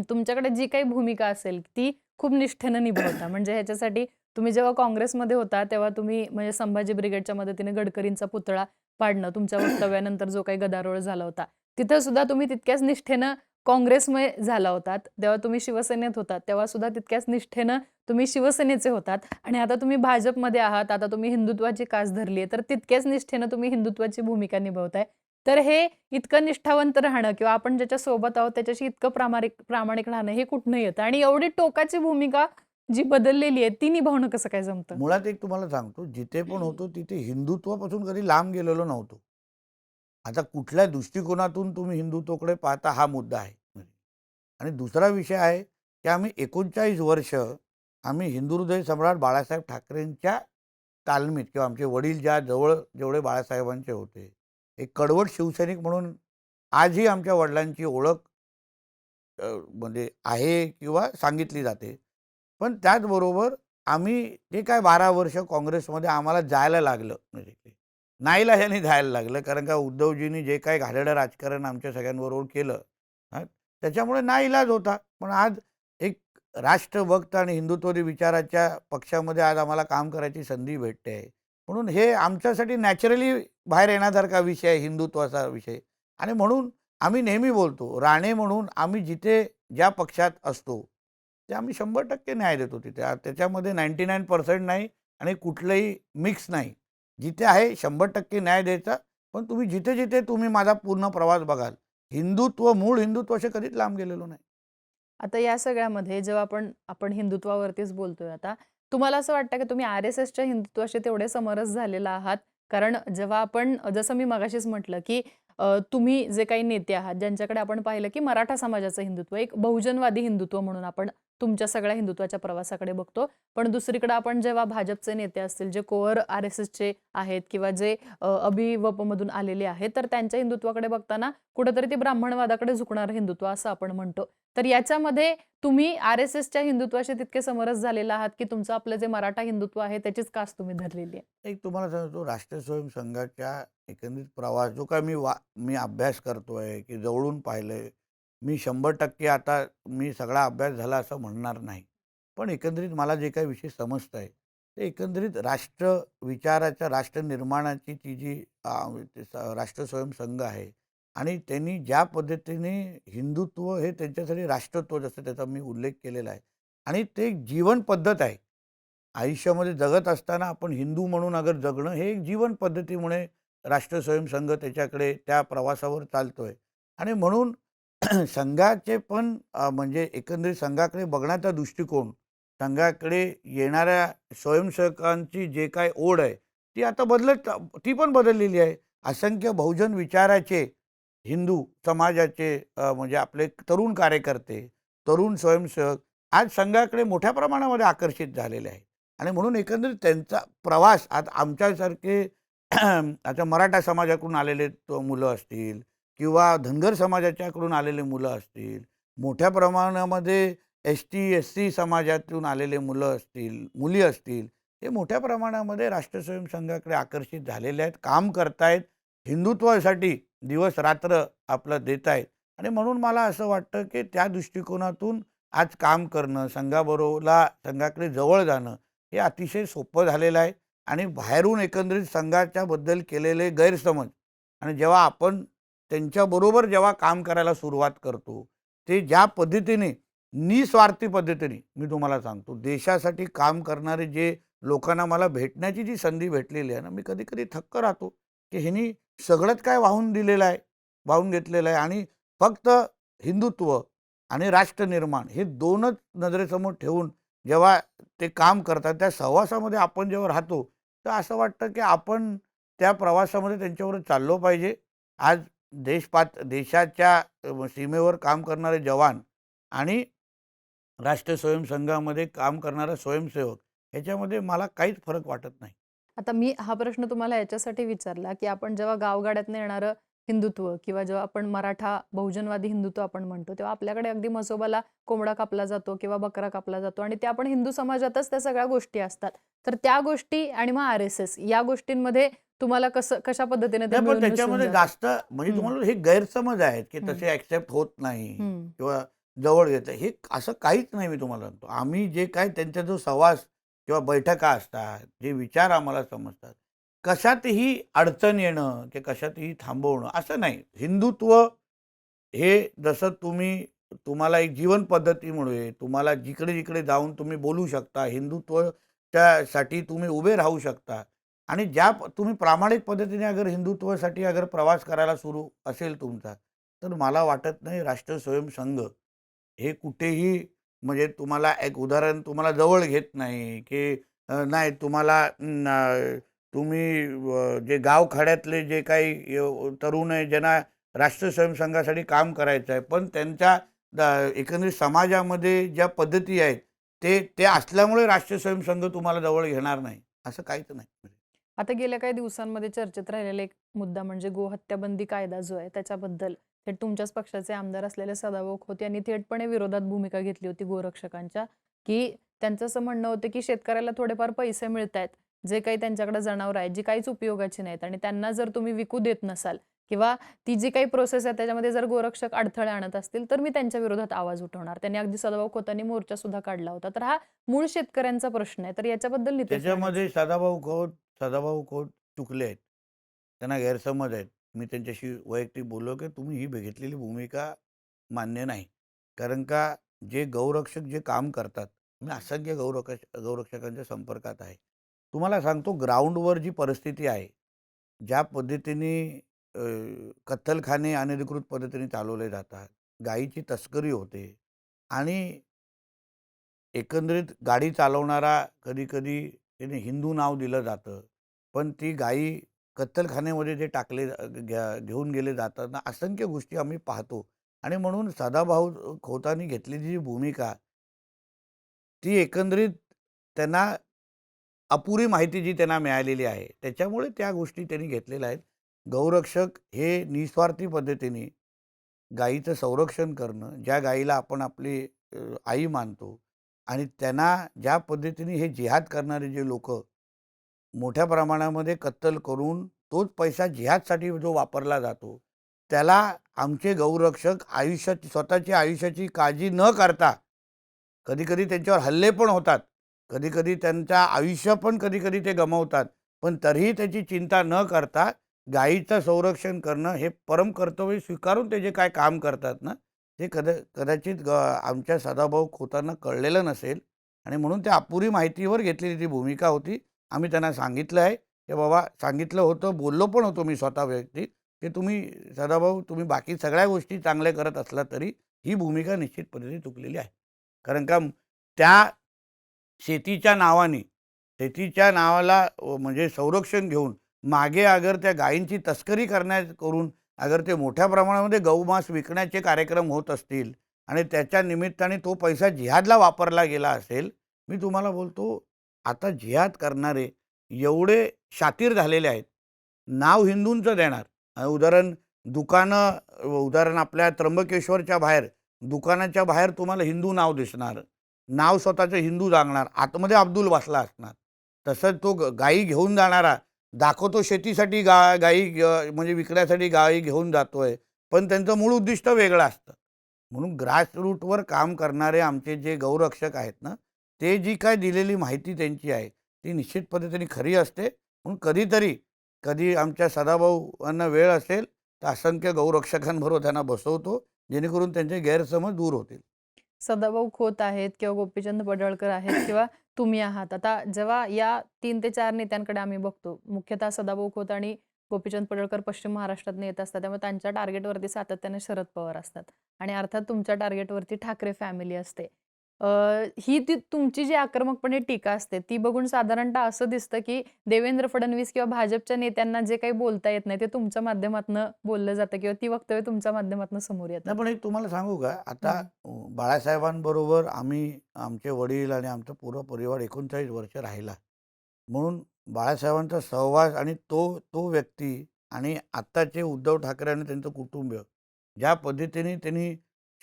तुमच्याकडे जी काही भूमिका असेल ती खूप निष्ठेनं निभावता. म्हणजे ह्याच्यासाठी तुम्ही जेव्हा काँग्रेसमध्ये होता तेव्हा तुम्ही म्हणजे संभाजी ब्रिगेडच्या मदतीने गडकरींचा पुतळा पाडणं, तुमच्या वक्तव्यानंतर जो काही गदारोळ झाला होता, तिथं सुद्धा तुम्ही तितक्याच निष्ठेनं काँग्रेसमय झाला होतात. तेव्हा तुम्ही शिवसेनेत होतात, तेव्हा सुद्धा तितक्याच निष्ठेनं तुम्ही शिवसेनेचे होतात आणि आता तुम्ही भाजपमध्ये आहात. आता तुम्ही हिंदुत्वाची कास धरली आहे, तर तितक्याच निष्ठेनं तुम्ही हिंदुत्वाची भूमिका निभावताय. तर हे इतकं निष्ठावंत राहणं किंवा आपण ज्याच्या सोबत आहोत त्याच्याशी इतकं प्रामाणिक राहणं हे कुठनं येतं आणि एवढी टोकाची भूमिका जी बदललेली आहे ती निभावणं कसं काय जमतं? मुळात एक तुम्हाला सांगतो, जिथे पण होतो तिथे हिंदुत्वापासून कधी लांब गेलेलो नव्हतो. आता कुठल्या दृष्टिकोनातून तुम्ही हिंदुत्वाकडे पाहता हा मुद्दा आहे. आणि दुसरा विषय आहे की आम्ही 39 वर्ष आम्ही हिंदू हृदय सम्राट बाळासाहेब ठाकरेंच्या तालमीत किंवा आमचे वडील जेवढे बाळासाहेबांचे होते, एक कडवट शिवसैनिक म्हणून आजही आमच्या वडिलांची ओळख म्हणजे आहे किंवा सांगितली जाते. पण त्याचबरोबर आम्ही जे काय 12 वर्ष काँग्रेसमध्ये आम्हाला जायला लागलं, म्हणजे नाईलाजाने जायला लागलं, कारण का उद्धवजींनी जे काही घाणेरडं राजकारण आमच्या सगळ्यांबरोबर केलं, त्याच्यामुळे नाईलाज होता. पण आज एक राष्ट्रभक्त आणि हिंदुत्ववादी विचाराच्या पक्षामध्ये आज आम्हाला काम करायची संधी भेटते आहे. म्हणून हे आमच्यासाठी नॅचरली बाहेर येण्यासारखा विषय आहे, हिंदुत्वाचा विषय. आणि म्हणून आम्ही नेहमी बोलतो, राणे म्हणून आम्ही जिथे ज्या पक्षात असतो ते आम्ही 100% न्याय देतो तिथे. त्याच्यामध्ये 99% नाही आणि कुठलंही मिक्स नाही. जिथे आहे 100% न्याय द्यायचा. पण तुम्ही जिथे तुम्ही माझा पूर्ण प्रवास बघाल, मूळ हिंदुत्वाशी कधीच लांब गेलेलो नाही. आता या सगळ्यामध्ये जेव्हा आपण हिंदुत्वावरतीच बोलतोय आता, तुम्हाला असं वाटतं की तुम्ही आर-एस-एसच्या हिंदुत्वाशी तेवढे समरस झालेला आहात कारण जेव्हा आपण जसं मी मगाशीच म्हटलं, की तुम्ही जे काही नेते आहात, ज्यांच्याकडे आपण पाहिलं, की मराठा समाजाचं हिंदुत्व, एक बहुजनवादी हिंदुत्व म्हणून आपण तुमच्या सगळ्या हिंदुत्वाच्या प्रवासाकडे बघतो. पण दुसरीकडे आपण जेव्हा भाजपचे नेते असतील, जे कोअर आर-एस-एसचे आहेत किंवा जे अभिवपमधून आलेले आहेत, तर त्यांच्या हिंदुत्वाकडे बघताना कुठेतरी ते ब्राह्मणवादाकडे झुकणारं हिंदुत्व असं आपण म्हणतो. तर याच्यामध्ये तुम्ही आर-एस-एसच्या हिंदुत्वाशी तितके समरस झालेला आहात, की तुमचं आपलं जे मराठा हिंदुत्व आहे त्याचीच कास तुम्ही धरलेली आहे? एक तुम्हाला सांगतो राष्ट्रीय स्वयंसंघाच्या एकंदरीत प्रवास जो काय मी अभ्यास करतोय की जवळून पाहिलंय. मी 100% आता मी सगळा अभ्यास झाला असं म्हणणार नाही. पण एकंदरीत मला जे काही विषय समजताय ते एकंदरीत राष्ट्र विचाराच्या राष्ट्र निर्माणाची ती जी राष्ट्र स्वयंसंघ आहे आणि त्यांनी ज्या पद्धतीने हिंदुत्व हे त्यांच्यासाठी राष्ट्रत्व जसं त्याचा मी उल्लेख केलेला आहे आणि ते एक जीवन पद्धत आहे. आयुष्यामध्ये जगत असताना आपण हिंदू म्हणून अगर जगणं हे एक जीवन पद्धतीमुळे राष्ट्र स्वयंसंघ त्याच्याकडे त्या प्रवासावर चालतोय आणि म्हणून संघाचे पण म्हणजे एकंदरीत संघाकडे बघण्याचा दृष्टिकोन, संघाकडे येणाऱ्या स्वयंसेवकांची जे काय ओढ आहे ती आता ती पण बदललेली आहे. असंख्य बहुजन विचाराचे हिंदू समाजाचे म्हणजे आपले तरुण कार्यकर्ते, तरुण स्वयंसेवक आज संघाकडे मोठ्या प्रमाणामध्ये आकर्षित झालेले आहे. आणि म्हणून एकंदरीत त्यांचा प्रवास आता आमच्यासारखे आता मराठा समाजाकडून आलेले मुलं असतील किंवा धनगर समाजाच्याकडून आलेले मुलं असतील, मोठ्या प्रमाणामध्ये एस-टी, एस-सी समाजातून आलेले मुलं असतील, मुली असतील, हे मोठ्या प्रमाणामध्ये राष्ट्र स्वयंसंघाकडे आकर्षित झालेले आहेत, काम करतायत, हिंदुत्वासाठी दिवस-रात्र आपलं देत आहेत. आणि म्हणून मला असं वाटतं की त्या दृष्टिकोनातून आज काम करणं, संघाकडे जवळ जाणं हे अतिशय सोपं झालेलं आहे. आणि बाहेरून एकंदरीत संघाच्याबद्दल केलेले गैरसमज आणि जेव्हा आपण त्यांच्याबरोबर जेव्हा काम करायला सुरुवात करतो, ते ज्या पद्धतीने निस्वार्थी पद्धतीने मी तुम्हाला सांगतो, देशासाठी काम करणारे जे लोकांना मला भेटण्याची जी संधी भेटलेली आहे ना, मी कधी-कधी थक्क राहतो, की ह्यांनी सगळंच काय वाहून दिलेलं आहे, वाहून घेतलेलं आहे आणि फक्त हिंदुत्व आणि राष्ट्रनिर्माण हे 2च नजरेसमोर ठेवून जेव्हा ते काम करतात, त्या सहवासामध्ये आपण जेव्हा राहतो, तर असं वाटतं की आपण त्या प्रवासामध्ये त्यांच्याबरोबर चाललो पाहिजे. आज देशाच्या सीमेवर काम करणारे जवान आणि राष्ट्रीय स्वयंसंघामध्ये काम करणारा स्वयंसेवक ह्याच्यामध्ये मला काहीच फरक वाटत नाही. आता मी हा प्रश्न तुम्हाला याच्यासाठी विचारला, की आपण जेव्हा गावगाड्यातनं येणारं हिंदुत्व किंवा जेव्हा आपण मराठा बहुजनवादी हिंदुत्व आपण म्हणतो, तेव्हा आपल्याकडे अगदी म्हसोबाला कोंबडा कापला जातो किंवा बकरा कापला जातो आणि त्या पण हिंदू समाजातच त्या सगळ्या गोष्टी असतात. तर त्या गोष्टी आणि मग आर-एस-एस या गोष्टींमध्ये तुम्हाला कशा पद्धतीने ते नाही, पण मिळून मिसळून त्याच्यामध्ये जातात? जास्त म्हणजे हं, तुम्हाला हे गैरसमज आहेत, की हं, तसे ॲक्सेप्ट होत नाही हं. किंवा जवळ घेतं. हे असं काहीच नाही मी तुम्हाला सांगतो. आम्ही जे काही त्यांचा जो सहवास किंवा बैठका असतात, जे विचार आम्हाला समजतात, कशातही अडचण येणं की कशातही थांबवणं असं नाही. हिंदुत्व हे जसं तुम्हाला एक जीवन पद्धतीमुळे तुम्हाला जिकडे-जिकडे जाऊन तुम्ही बोलू शकता. हिंदुत्वाच्यासाठी तुम्ही उभे राहू शकता आणि तुम्ही प्रामाणिक पद्धतीने अगर हिंदुत्वासाठी अगर प्रवास करायला सुरू असेल तुमचा, तर मला वाटत नाही राष्ट्र स्वयंसंघ हे कुठेही म्हणजे तुम्हाला एक उदाहरण तुम्हाला जवळ घेत नाही, की नाही तुम्हाला तुम्ही जे गावखेड्यातले जे काही तरुण आहे ज्यांना राष्ट्र स्वयंसंघासाठी काम करायचं आहे, पण त्यांच्या एकंदरीत समाजामध्ये ज्या पद्धती आहेत, ते ते असल्यामुळे राष्ट्रीय स्वयंसंघ तुम्हाला जवळ घेणार नाही, असं काहीच नाही. आता गेल्या काही दिवसांमध्ये चर्चेत राहिलेला एक मुद्दा म्हणजे गोहत्याबंदी कायदा जो आहे त्याच्याबद्दल थेट तुमच्याच पक्षाचे आमदार असलेले सदाभाऊ खोत यांनी थेटपणे विरोधात भूमिका घेतली होती गोरक्षकांच्या, की त्यांचं असं म्हणणं होतं की शेतकऱ्याला थोडेफार पैसे मिळतायत, जे काही त्यांच्याकडे जनावरं आहेत, जी काहीच उपयोगाची नाहीत आणि त्यांना जर तुम्ही विकू देत नसाल किंवा ती जी काही प्रोसेस आहे त्याच्यामध्ये जर गोरक्षक अडथळे आणत असतील, तर मी त्यांच्या विरोधात आवाज उठवणार. त्यांनी अगदी सदाभाऊ खोतांनी मोर्चा सुद्धा काढला होता. तर हा मूळ शेतकऱ्यांचा प्रश्न आहे. तर याच्याबद्दल नितेश राणेंचं त्याच्यामध्ये सदाभाऊ खोत चुकले आहेत. त्यांना गैरसमज आहेत. मी त्यांच्याशी वैयक्तिक बोललो, की तुम्ही ही घेतलेली भूमिका मान्य नाही. कारण का जे गौरक्षक जे काम करतात, मी असंख्य गौरक्षकांच्या संपर्कात आहे. तुम्हाला सांगतो ग्राउंडवर जी परिस्थिती आहे, ज्या पद्धतीने अ, कत्तलखाने अनधिकृत पद्धतीने चालवले जातात, गायीची तस्करी होते आणि एकंदरीत गाडी चालवणारा कधी-कधी त्याने हिंदू नाव दिलं जातं. पण ती गायी कत्तलखान्यामध्ये ते घेऊन गेले जाताना असंख्य गोष्टी आम्ही पाहतो. आणि म्हणून सदाभाऊ खोतांनी घेतलेली जी भूमिका, ती एकंदरीत त्यांना अपुरी माहिती जी त्यांना मिळालेली आहे, त्याच्यामुळे त्या गोष्टी त्यांनी घेतलेल्या आहेत. गौरक्षक हे निस्वार्थी पद्धतीने गायीचं संरक्षण करणं, ज्या गायीला आपण आपली आई मानतो आणि त्यांना ज्या पद्धतीने हे जिहाद करणारे जे लोकं मोठ्या प्रमाणामध्ये कत्तल करून तोच पैसा जिहादसाठी जो वापरला जातो, त्याला आमचे गौरक्षक स्वतःच्या आयुष्याची काळजी न करता, कधी-कधी त्यांच्यावर हल्ले पण होतात. कधी-कधी त्यांचं आयुष्य पण कधी-कधी ते गमावतात. पण तरीही त्याची चिंता न करता गायीचं संरक्षण करणं हे परम कर्तव्य स्वीकारून ते जे काय काम करतात ना, ते कदाचित आमच्या सदाभाऊ खोतांना कळलेलं नसेल आणि म्हणून त्या अपुरी माहितीवर घेतलेली ती भूमिका होती. आम्ही त्यांना सांगितलं आहे, की बाबा सांगितलं होतं, बोललो पण होतो मी स्वतः वैयक्तिक, की तुम्ही सदाभाऊ तुम्ही बाकी सगळ्या गोष्टी चांगल्या करत असला तरी ही भूमिका निश्चित पद्धतीने चुकलेली आहे. कारण का त्या शेतीच्या नावाने, शेतीच्या नावाला म्हणजे संरक्षण घेऊन मागे अगर त्या गायींची तस्करी करून अगर ते मोठ्या प्रमाणामध्ये गौमांस विकण्याचे कार्यक्रम होत असतील आणि त्याच्या निमित्ताने तो पैसा जिहादला वापरला गेला असेल, मी तुम्हाला बोलतो आता जिहाद करणारे एवढे शातीर झालेले आहेत. नाव हिंदूंचं देणार. उदाहरण आपल्या त्र्यंबकेश्वरच्या बाहेर, दुकानाच्या बाहेर तुम्हाला हिंदू नाव दिसणार. नाव स्वतःचं हिंदू सांगणार. आतमध्ये अब्दुल बसला असणार. तसंच तो गायी घेऊन जाणारा दाखवतो शेतीसाठी गायी म्हणजे विकण्यासाठी गायी घेऊन जातोय. पण त्यांचं मूळ उद्दिष्ट वेगळं असतं. म्हणून ग्रासरूटवर काम करणारे आमचे जे गौरक्षक आहेत ना, ते जी काय दिलेली माहिती त्यांची आहे, ती निश्चित पद्धतीने खरी असते. म्हणून कधी आमच्या सदाभाऊंना वेळ असेल, तर असंख्य गौरक्षकांबरोबर त्यांना बसवतो, जेणेकरून त्यांचे गैरसमज दूर होतील. सदाभाऊ खोत आहेत किंवा गोपीचंद पडळकर आहेत किंवा तुम्ही आहात. आता जेव्हा या 3 ते 4 नेत्यांकडे आम्ही बघतो, मुख्यतः सदाभाऊ खोत आणि गोपीचंद पडळकर पश्चिम महाराष्ट्रातून येत असतात. त्यामुळे त्यांच्या टार्गेटवरती सातत्याने शरद पवार असतात आणि अर्थात तुमच्या टार्गेटवरती ठाकरे फॅमिली असते. अ, ही ती तुमची जी आक्रमकपणे टीका असते, ती बघून साधारणतः असं दिसतं, की देवेंद्र फडणवीस किंवा भाजपच्या नेत्यांना जे काही बोलता येत नाही, ते तुमच्या माध्यमातनं बोललं जातं किंवा ती वक्तव्य तुमच्या माध्यमातून समोर येतात. नाही, पण एक तुम्हाला सांगू का, आता हं. बाळासाहेबांबरोबर आमचे वडील आणि आमचा पूर्ण परिवार 39 वर्ष राहिला. म्हणून बाळासाहेबांचा सहवास आणि तो तो व्यक्ती आणि आत्ताचे उद्धव ठाकरे आणि त्यांचं कुटुंब ज्या पद्धतीने त्यांनी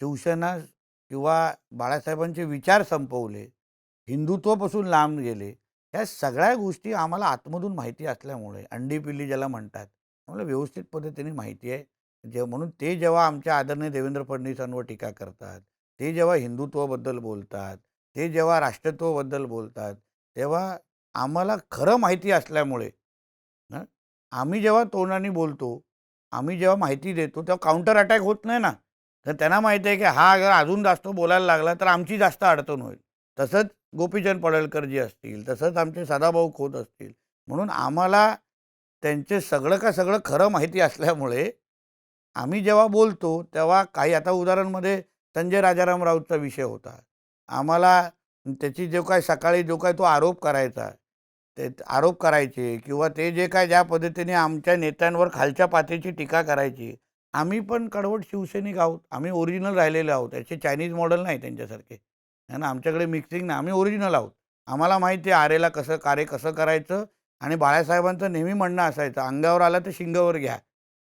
शिवसेना किंवा बाळासाहेबांचे विचार संपवले, हिंदुत्वापासून लांब गेले, ह्या सगळ्या गोष्टी आम्हाला आतमधून माहिती असल्यामुळे अंडी-पिल्ली ज्याला म्हणतात, आम्हाला व्यवस्थित पद्धतीने माहिती आहे. म्हणून ते जेव्हा आमच्या आदरणीय देवेंद्र फडणवीसांवर टीका करतात, ते जेव्हा हिंदुत्वाबद्दल बोलतात, ते जेव्हा राष्ट्रत्वाबद्दल बोलतात, तेव्हा आम्हाला खरं माहिती असल्यामुळे हं, आम्ही जेव्हा तोंडाने बोलतो, आम्ही जेव्हा माहिती देतो, तेव्हा काउंटर अटॅक होत नाही ना. तर त्यांना माहिती आहे, की हा अगर अजून जास्त बोलायला लागला, तर आमची जास्त अडचण होईल. तसंच गोपीचंद पडळकर जी असतील, तसंच आमचे सदाभाऊ खोत असतील. म्हणून आम्हाला त्यांचे सगळं का सगळं खरं माहिती असल्यामुळे आम्ही जेव्हा बोलतो, तेव्हा काही आता उदाहरणमध्ये संजय राजाराम राऊतचा विषय होता. आम्हाला त्याची जो काही तो आरोप करायचा, ते आरोप करायचे किंवा ते जे काय ज्या पद्धतीने आमच्या नेत्यांवर खालच्या पातळीची टीका करायची. आम्ही पण कडवट शिवसैनिक आहोत. आम्ही ओरिजिनल राहिलेले आहोत. त्याचे चायनीज मॉडेल नाही त्यांच्यासारखे. आहे ना, आमच्याकडे मिक्सिंग नाही. आम्ही ओरिजिनल आहोत. आम्हाला माहिती आहे आरेला कार्य कसं करायचं आणि बाळासाहेबांचं नेहमी म्हणणं असायचं, अंगावर आलं तर शिंगावर घ्या.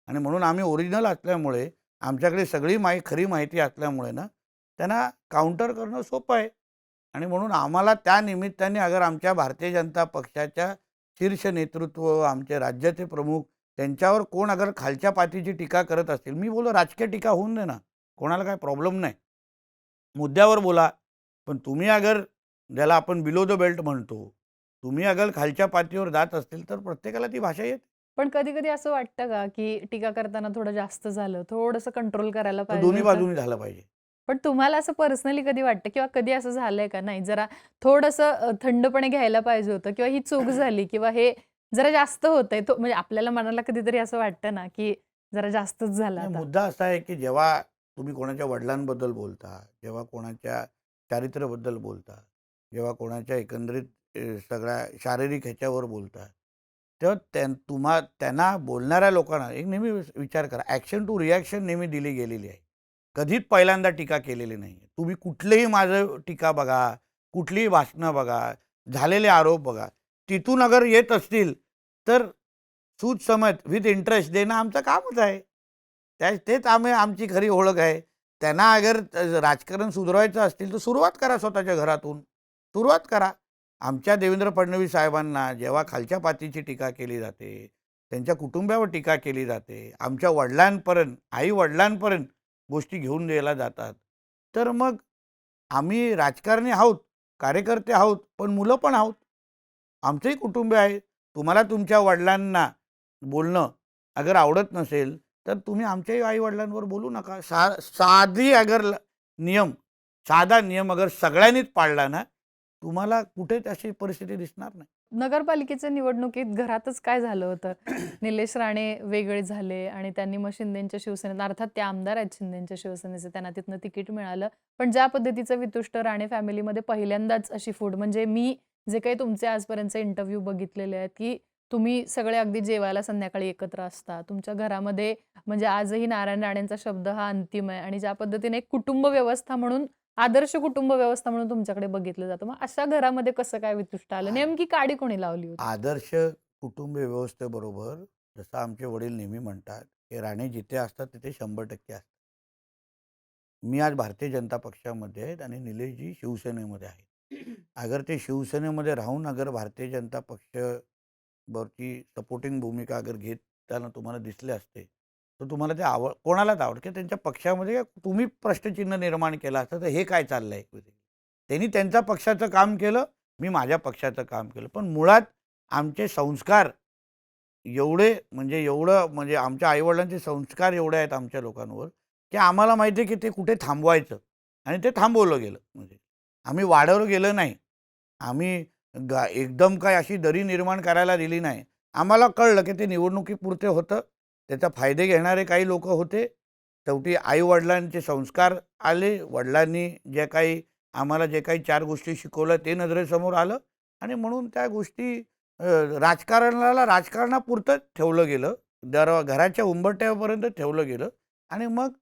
आणि म्हणून आम्ही ओरिजिनल असल्यामुळे आमच्याकडे सगळी खरी माहिती असल्यामुळे ना, त्यांना काउंटर करणं सोपं आहे. आणि म्हणून आम्हाला त्या निमित्ताने अगर आमच्या भारतीय जनता पक्षाच्या शीर्ष नेतृत्व, आमचे राज्याचे प्रमुख त्यांच्यावर कोण अगर खालच्या पातीची टीका करत असतील, मी बोललो राजकीय टीका होऊन दे ना, कोणाला काही प्रॉब्लेम नाही. मुद्द्यावर बोला. पण तुम्ही अगर ज्याला आपण बिलो द बेल्ट म्हणतो, तुम्ही अगर खालच्या पातळीवर जात असतील, तर प्रत्येकाला ती भाषा येते. पण कधी-कधी असं वाटतं का, की टीका करताना थोडं जास्त झालं, थोडंसं कंट्रोल करायला तर पाहिजे दोन्ही होतं? बाजूनी झालं पाहिजे. पण तुम्हाला असं पर्सनली कधी वाटतं किंवा कधी असं झालंय का? नाही जरा थोडंसं थंडपणे घ्यायला पाहिजे होतं किंवा ही चूक झाली किंवा हे जरा जास्त होतंय. तो म्हणजे आपल्याला मनाला कधीतरी असं वाटतं ना, की जरा जास्तच झालं नाही, आता. मुद्दा असा आहे, की जेव्हा तुम्ही कोणाच्या वडिलांबद्दल बोलता, जेव्हा कोणाच्या चारित्र्याबद्दल बोलता, जेव्हा कोणाच्या एकंदरीत सगळ्या शारीरिक ह्याच्यावर बोलता, तेव्हा त्यांना बोलणाऱ्या लोकांना एक नेहमी विचार करा, ॲक्शन टू रिॲक्शन नेहमी दिली गेलेली आहे. कधीच पहिल्यांदा टीका केलेली नाही. तुम्ही कुठलेही माझं टीका बघा, कुठलीही भाषणं बघा, झालेले आरोप बघा. तिथून अगर येत असतील तर सूझसमज विथ इंटरेस्ट देणं आमचं कामच आहे. तेच आमची खरी ओळख आहे. त्यांना अगर राजकारण सुधारायचं असतील तर सुरुवात करा स्वतःच्या घरातून. सुरुवात करा. आमच्या देवेंद्र फडणवीस साहेबांना जेव्हा खालच्या पातीची टीका केली जाते, त्यांच्या कुटुंबावर टीका केली जाते, आमच्या वडिलांपर्यंत, आई-वडिलांपर्यंत गोष्टी घेऊन गेल्या जातात. तर मग आम्ही राजकारणी आहोत, कार्यकर्ते आहोत, पण मुलं पण आहोत. आमचंही कुटुंब आहे. तुम्हाला तुमच्या वडिलांना बोलणं अगर आवडत नसेल, तर तुम्ही आमच्याही आई-वडिलांवर बोलू नका. साधी अगर नियम, साधा नियम अगर सगळ्यांनीच पाळला ना, तुम्हाला कुठेच अशी परिस्थिती दिसणार नाही. नगरपालिकेच्या निवडणुकीत घरातच काय झालं होतं? निलेश राणे वेगळे झाले आणि त्यांनी मग शिंदेच्या शिवसेनेत, अर्थात ते आमदार आहेत शिंदेच्या शिवसेनेचे, त्यांना तिथनं तिकीट मिळालं. पण ज्या पद्धतीचं वितुष्ट राणे फॅमिलीमध्ये पहिल्यांदाच अशी फूड, म्हणजे मी जे काही तुमचे आजपर्यंतचे इंटरव्ह्यू बघितलेले आहेत, की तुम्ही सगळे अगदी जेवायला संध्याकाळी एकत्र असता. तुमच्या घरामध्ये म्हणजे आजही नारायण राणेंचा शब्द हा अंतिम आहे आणि ज्या पद्धतीने एक कुटुंब व्यवस्था म्हणून, आदर्श कुटुंब व्यवस्था म्हणून तुमच्याकडे बघितलं जातं. मग अशा घरामध्ये कसं काय वितुष्ट आलं? नेमकी काडी कोणी लावली होती? आदर्श कुटुंब व्यवस्थेबरोबर जसं आमचे वडील नेहमी म्हणतात, की राणे जिथे असतात तिथे 100% असतात. मी आज भारतीय जनता पक्षामध्ये आहे आणि निलेशजी शिवसेनेमध्ये आहेत. अगर ते शिवसेनेमध्ये राहून अगर भारतीय जनता पक्षावरची सपोर्टिंग भूमिका अगर घेताना तुम्हाला दिसले असते, तर तुम्हाला ते कोणालाच आवड की त्यांच्या पक्षामध्ये तुम्ही प्रश्नचिन्ह निर्माण केलं असतं, तर हे काय चाललंय? त्यांनी त्यांच्या पक्षाचं काम केलं, मी माझ्या पक्षाचं काम केलं. पण मुळात आमचे संस्कार एवढं म्हणजे आमच्या आईवडिलांचे संस्कार एवढे आहेत आमच्या लोकांवर, की आम्हाला माहिती आहे की ते कुठे थांबवायचं आणि ते थांबवलं गेलं. म्हणजे आम्ही वाढवलं गेलं नाही. आम्ही एकदम काय अशी दरी निर्माण करायला दिली नाही. आम्हाला कळलं की ते निवडणुकीपुरते होतं. त्याचा फायदे घेणारे काही लोक होते. शेवटी आई-वडिलांचे संस्कार आले. वडिलांनी आम्हाला जे काही 4 गोष्टी शिकवल्या ते नजरेसमोर आलं आणि म्हणून त्या गोष्टी राजकारणाला राजकारणापुरतंच ठेवलं गेलं. घराच्या उंबरठ्यापर्यंत ठेवलं गेलं आणि मग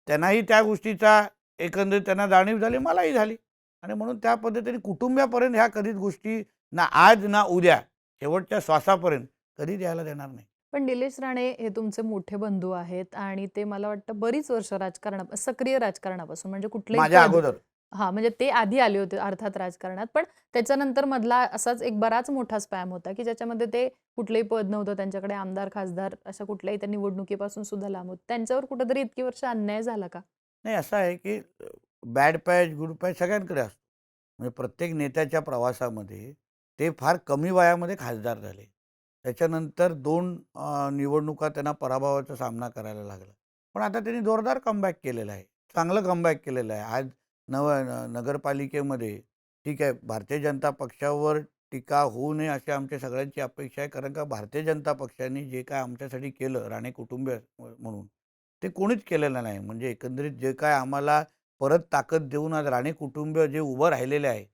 त्यांनाही त्या गोष्टीचा एकंदरीत त्यांना जाणीव झाली, मलाही झाली आणि म्हणून त्या पद्धतीने कुटुंबापर्यंत ह्या कधीच गोष्टी ना आज ना उद्या शेवटच्या श्वासापर्यंत कधीच यायला देणार नाही. पण निलेश राणे हे तुमचे मोठे बंधू आहेत आणि ते मला वाटतं बरीच वर्ष सक्रिय राजकारणापासून, म्हणजे कुठलेही माझ्या पद, अगोदर हां, म्हणजे ते आधी आले होते अर्थात राजकारणात. पण त्याच्यानंतर मधला असाच एक बराच मोठा स्पॅम होता, की ज्याच्यामध्ये ते कुठलंही पद नव्हतं त्यांच्याकडे, आमदार, खासदार अशा कुठल्याही त्या निवडणुकीपासून सुद्धा लांब होते. त्यांच्यावर कुठेतरी इतकी वर्ष अन्याय झाला का? नाही. असं आहे की बॅड पॅच, गुड पॅच सगळ्यांकडे असतो. म्हणजे प्रत्येक नेत्याच्या प्रवासामध्ये ते फार कमी वयामध्ये खासदार झाले. त्याच्यानंतर 2 निवडणुका त्यांना पराभवाचा सामना करायला लागला. पण आता त्यांनी जोरदार कमबॅक केलेला आहे. चांगलं कमबॅक केलेलं आहे. आज नगरपालिकेमध्ये ठीक आहे, भारतीय जनता पक्षावर टीका होऊ नये अशी आमच्या सगळ्यांची अपेक्षा आहे. कारण का भारतीय जनता पक्षाने जे काय आमच्यासाठी केलं राणे कुटुंबीय म्हणून, ते कोणीच केलेलं नाही. म्हणजे एकंदरीत जे काय आम्हाला परत ताकद देऊन आज राणे कुटुंबीय जे उभं राहिलेले आहे,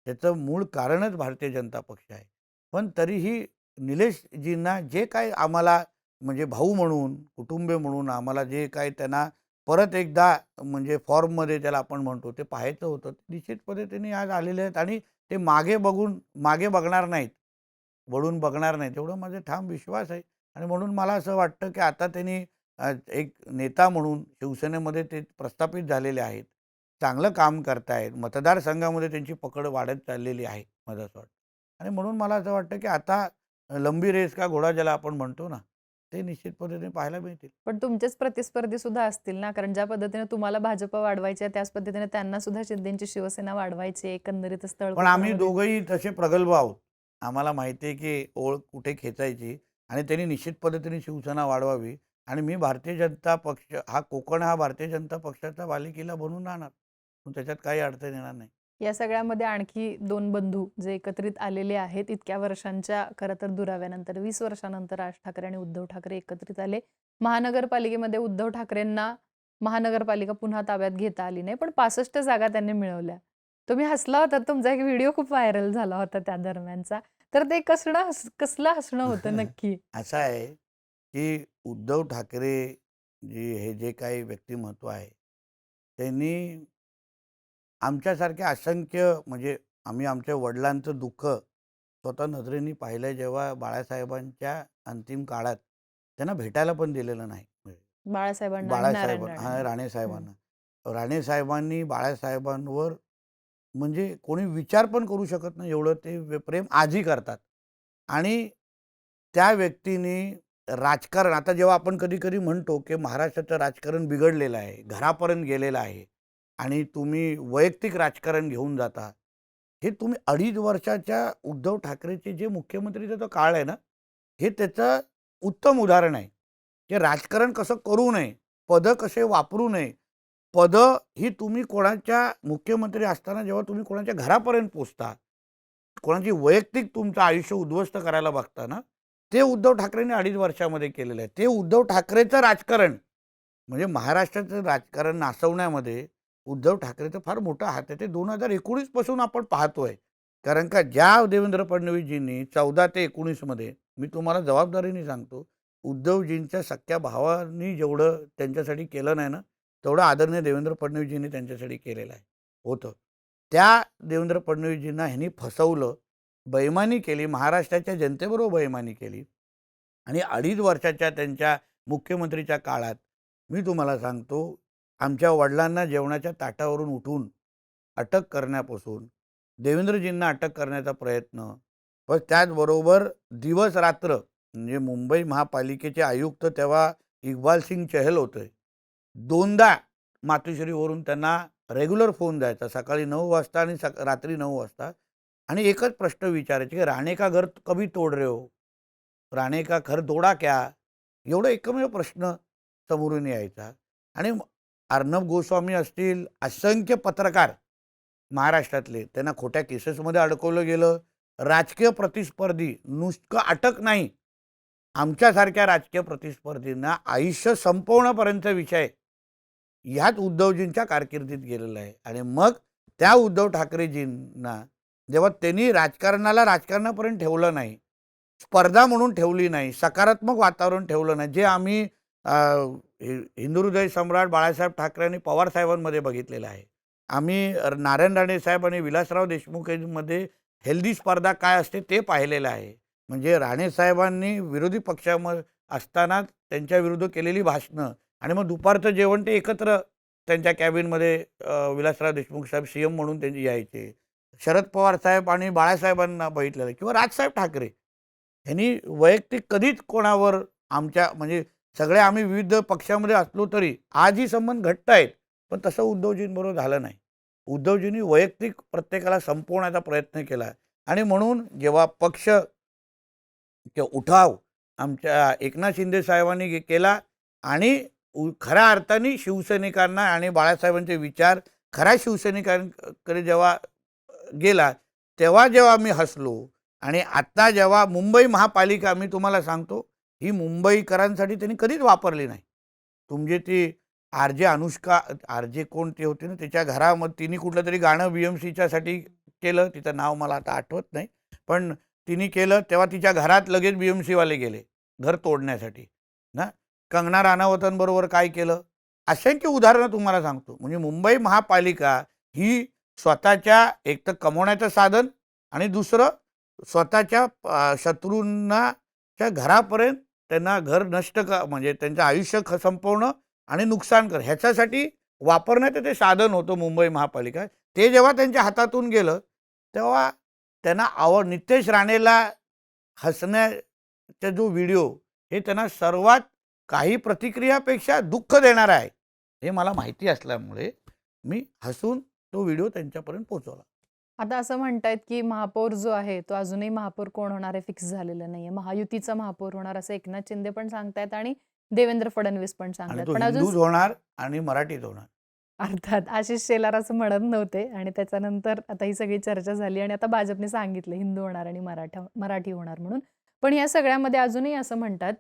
त्याचं मूळ कारणच भारतीय जनता पक्ष आहे. पण तरीही निलेशजींना जे काय आम्हाला म्हणजे भाऊ म्हणून, कुटुंबीय म्हणून आम्हाला जे काय त्यांना परत एकदा म्हणजे फॉर्ममध्ये त्याला आपण म्हणतो ते पाहायचं होतं. निश्चित पद्धतीने आज आलेले आहेत आणि ते मागे बघणार नाहीत, वळून बघणार नाहीत एवढं माझा ठाम विश्वास आहे. आणि म्हणून मला असं वाटतं की आता त्यांनी एक नेता म्हणून शिवसेनेमध्ये ते प्रस्थापित झालेले आहेत. चांगलं काम करतायत. मतदारसंघामध्ये त्यांची पकड वाढत चाललेली आहे, मला असं वाटतं. आणि म्हणून मला असं वाटतं की आता लंबी रेस का घोडा ज्याला आपण म्हणतो ना, ते निश्चित पद्धतीने पाहायला मिळतील. पण तुमचेच प्रतिस्पर्धी सुद्धा असतील ना, कारण ज्या पद्धतीने तुम्हाला भाजप वाढवायची आहे, त्याच पद्धतीने त्यांना सुद्धा शिंदेची शिवसेना वाढवायची आहे. एकंदरीतच पण आम्ही तळकोकणामध्ये. दोघंही तसे प्रगल्भ आहोत. आम्हाला माहिती आहे की ओळ कुठे खेचायची आणि त्यांनी निश्चित पद्धतीने शिवसेना वाढवावी आणि मी भारतीय जनता पक्ष कोकण हा भारतीय जनता पक्षाचा बालेकिल्ला बनून राहणार. पण त्याच्यात काही अडचण येणार नाही. या सगळ्यामध्ये आणखी 2 बंधू जे एकत्रित आलेले आहेत इतक्या वर्षांच्या खरं तर दुराव्यानंतर, 20 वर्षानंतर राज ठाकरे आणि उद्धव ठाकरे एकत्रित आले. महानगरपालिकेमध्ये उद्धव ठाकरेंना महानगरपालिका पुन्हा ताब्यात घेता आली नाही, पण 65 जागा त्यांनी मिळवल्या. तुम्ही हसला होता, तुमचा एक व्हिडिओ खूप व्हायरल झाला होता त्या दरम्यानचा. तर ते कसलं हसणं होतं नक्की? असं आहे, की उद्धव ठाकरे हे जे काही व्यक्तिमत्व आहे, त्यांनी आमच्यासारख्या असंख्य म्हणजे आम्ही आमच्या वडिलांचं दुःख स्वतः नजरेने पाहिलं जेव्हा बाळासाहेबांच्या अंतिम काळात त्यांना भेटायला पण दिलेलं नाही. बाळासाहेबांना आणि नारायण बाळासाहेब हां, राणेंना. राणे हं. साहेबांना. राणे साहेबांनी बाळासाहेबांवर म्हणजे कोणी विचार पण करू शकत नाही एवढं ते प्रेम आजही करतात. आणि त्या व्यक्तीने राजकारण आता जेव्हा आपण कधी-कधी म्हणतो, की महाराष्ट्राचं राजकारण बिघडलेलं आहे, घरापर्यंत गेलेलं आहे आणि तुम्ही वैयक्तिक राजकारण घेऊन जाता. हे तुम्ही 2.5 वर्षाच्या उद्धव ठाकरेचे जे मुख्यमंत्रीचा जो काळ आहे ना, हे त्याचं उत्तम उदाहरण आहे, की राजकारण कसं करू नये, पदं कसे वापरू नये. पदं ही तुम्ही कोणाच्या मुख्यमंत्री असताना जेव्हा तुम्ही कोणाच्या घरापर्यंत पोहोचता, कोणाची वैयक्तिक तुमचं आयुष्य उद्ध्वस्त करायला बघता ना, ते उद्धव ठाकरेंनी 2.5 वर्षामध्ये केलेलं आहे. ते उद्धव ठाकरेचं राजकारण म्हणजे महाराष्ट्राचं राजकारण नासवण्यामध्ये उद्धव ठाकरेचा फार मोठा हात आहे. ते 2019 पासून आपण पाहतोय. कारण का ज्या देवेंद्र फडणवीसजींनी 14 ते 19 मध्ये मी तुम्हाला जबाबदारीने सांगतो, उद्धवजींच्या सख्ख्या भावानी जेवढं त्यांच्यासाठी केलं नाही ना, तेवढं आदरणीय देवेंद्र फडणवीसजींनी त्यांच्यासाठी केलेलं आहे होतं. त्या देवेंद्र फडणवीसजींना ह्यांनी फसवलं, बेईमानी केली, महाराष्ट्राच्या जनतेबरोबर बेईमानी केली आणि 2.5 वर्षाच्या त्यांच्या मुख्यमंत्रीच्या काळात मी तुम्हाला सांगतो, आमच्या वडिलांना जेवणाच्या ताटावरून उठून अटक करण्यापासून, देवेंद्रजींना अटक करण्याचा प्रयत्न, व त्याचबरोबर दिवस-रात्र म्हणजे मुंबई महापालिकेचे आयुक्त तेव्हा इक्बाल सिंग चहल होते. 2दा मातोश्रीवरून त्यांना रेग्युलर फोन जायचा. सकाळी 9 वाजता आणि रात्री 9 वाजता आणि एकच प्रश्न विचारायचे, की "राणे का घर कभी तोड रहे हो? राणे का घर तोडा क्या?" एवढा एकमेव प्रश्न समोरून यायचा. आणि अर्णब गोस्वामी असतील, असंख्य पत्रकार महाराष्ट्रातले त्यांना खोट्या केसेसमध्ये अडकवलं गेलं. राजकीय प्रतिस्पर्धी नुसतं अटक नाही, आमच्यासारख्या राजकीय प्रतिस्पर्धींना आयुष्य संपवण्यापर्यंतचा विषय ह्याच उद्धवजींच्या कारकिर्दीत गेलेला आहे. आणि मग त्या उद्धव ठाकरेजींना जेव्हा त्यांनी राजकारणाला राजकारणापर्यंत ठेवलं नाही, स्पर्धा म्हणून ठेवली नाही, सकारात्मक वातावरण ठेवलं नाही, जे आम्ही हिंदू हृदय सम्राट बाळासाहेब ठाकरे आणि पवार साहेबांमध्ये बघितलेलं आहे. आम्ही नारायण राणे साहेब आणि विलासराव देशमुखमध्ये हेल्दी स्पर्धा काय असते ते पाहिलेलं आहे. म्हणजे राणे साहेबांनी विरोधी पक्षामध्ये असताना त्यांच्या विरुद्ध केलेली भाषणं आणि मग दुपारचं जेवण ते एकत्र त्यांच्या कॅबिनमध्ये विलासराव देशमुख साहेब सीएम म्हणून त्यांचे यायचे. शरद पवार साहेब आणि बाळासाहेबांना बघितलेलं किंवा राजसाहेब ठाकरे यांनी वैयक्तिक कधीच कोणावर आमच्या म्हणजे सगळे आम्ही विविध पक्षामध्ये असलो तरी आजही संबंध घट्ट आहेत. पण तसं उद्धवजींबरोबर झालं नाही. उद्धवजींनी वैयक्तिक प्रत्येकाला संपवण्याचा प्रयत्न केला आणि म्हणून जेव्हा पक्ष किंवा उठाव आमच्या एकनाथ शिंदे साहेबांनी केला आणि खऱ्या अर्थाने शिवसैनिकांना आणि बाळासाहेबांचे विचार खऱ्या शिवसैनिकांकडे जेव्हा गेला, तेव्हा जेव्हा आम्ही हसलो आणि आत्ता जेव्हा मुंबई महापालिका मी तुम्हाला सांगतो, ही मुंबईकरांसाठी त्यांनी कधीच वापरली नाही. तुमची ती आर-जे अनुष्का आर-जे कोण ते होते ना, त्याच्या घरामध्ये तिने कुठलं तरी गाणं BMCच्यासाठी केलं, तिचं नाव मला आता आठवत नाही. पण तिने केलं तेव्हा तिच्या घरात लगेच BMCवाले गेले, घर तोडण्यासाठी ना. कंगना राणावतांबरोबर काय केलं? असंख्य उदाहरणं तुम्हाला सांगतो. म्हणजे मुंबई महापालिका ही स्वतःच्या एक तर कमवण्याचं साधन आणि दुसरं स्वतःच्या शत्रूंच्या घरापर्यंत त्यांना घर नष्ट म्हणजे त्यांचं आयुष्य संपवणं आणि नुकसान कर ह्याच्यासाठी वापरण्याचं ते साधन होतं मुंबई महापालिका. ते जेव्हा त्यांच्या हातातून गेलं, तेव्हा त्यांना नितेश राणेला हसण्याचा जो व्हिडिओ हे त्यांना सर्वात काही प्रतिक्रियापेक्षा दुःख देणारा आहे. हे मला माहिती असल्यामुळे मी हसून तो व्हिडिओ त्यांच्यापर्यंत पोहोचवला. आता असं म्हणतायत, की महापौर जो आहे, तो अजूनही महापौर कोण होणार आहे फिक्स झालेलं नाहीये. महायुतीचा महापौर होणार असं एकनाथ शिंदे पण सांगतायत आणि देवेंद्र फडणवीस पण आणि सांगतायत. तो पण अजून हिंदूच होणार आणि मराठीत होणार. अर्थात आशिष शेलार असं म्हणत नव्हते आणि त्याच्यानंतर आता ही सगळी चर्चा झाली आणि आता भाजपने सांगितलं हिंदू होणार आणि मराठी होणार म्हणून. पण या सगळ्यामध्ये अजूनही असं म्हणतात,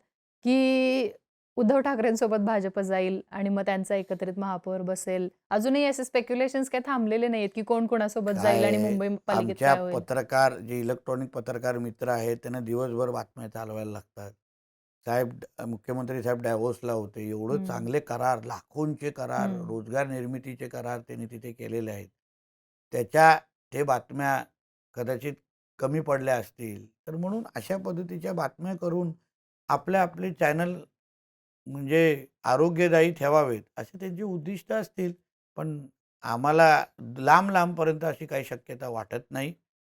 की उद्धव ठाकरेंसोबत भाजप जाईल आणि मग त्यांचा एकत्रित महापौर बसेल. अजूनही असे स्पेक्युलेशन्स काही थांबलेले नाहीयेत, की कोण कोणासोबत काय जाईल आणि आहे, मुंबई पालिकेत आमच्या काय होईल? पत्रकार जे इलेक्ट्रॉनिक पत्रकार मित्र आहेत त्यांना दिवसभर बातम्या चालवायला लागतात. मुख्यमंत्री साहेब डॅव्होसला होते. एवढं हं, चांगले करार, लाखोंचे करार, हं. रोजगार निर्मितीचे करार त्यांनी तिथे केलेले आहेत. त्याच्या ते बातम्या कदाचित कमी पडल्या असतील. तर म्हणून अशा पद्धतीच्या बातम्या करून आपले चॅनल म्हणजे आरोग्यदायी ठेवावेत, अशी त्यांची उद्दिष्ट असतील. पण आम्हाला लांब-लांबपर्यंत अशी काही शक्यता वाटत नाही.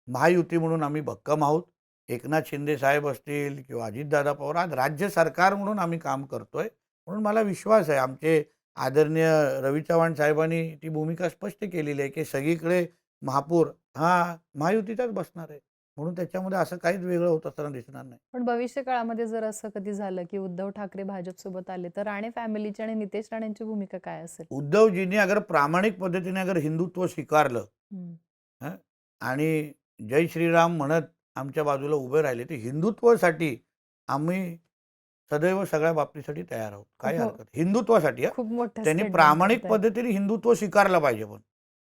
महायुती म्हणून आम्ही भक्कम आहोत. एकनाथ शिंदे साहेब असतील किंवा अजितदादा पवार, आज राज्य सरकार म्हणून आम्ही काम करतोय. म्हणून मला विश्वास आहे, आमचे आदरणीय रवी चव्हाण साहेबांनी ती भूमिका स्पष्ट केलेली आहे, की सगळीकडे महापौर हा महायुतीचाच बसणार आहे. म्हणून त्याच्यामध्ये असं काहीच वेगळं होत असताना दिसणार नाही. पण भविष्य काळामध्ये जर असं कधी झालं, की उद्धव ठाकरे भाजपसोबत आले, तर राणे फॅमिलीची आणि नितेश राणेंची भूमिका काय असेल? उद्धवजींनी अगर प्रामाणिक पद्धतीने अगर हिंदुत्व स्वीकारलं हं. हं, आणि जय श्रीराम म्हणत आमच्या बाजूला उभे राहिले, तर हिंदुत्वासाठी आम्ही सदैव सगळ्या बाबतीसाठी तयार आहोत. काही खूप हरकत नाही. हिंदुत्वासाठी खूप मोठं त्यांनी स्टेटमेंट प्रामाणिक करताय. पद्धतीने हिंदुत्व स्वीकारलं पाहिजे पण.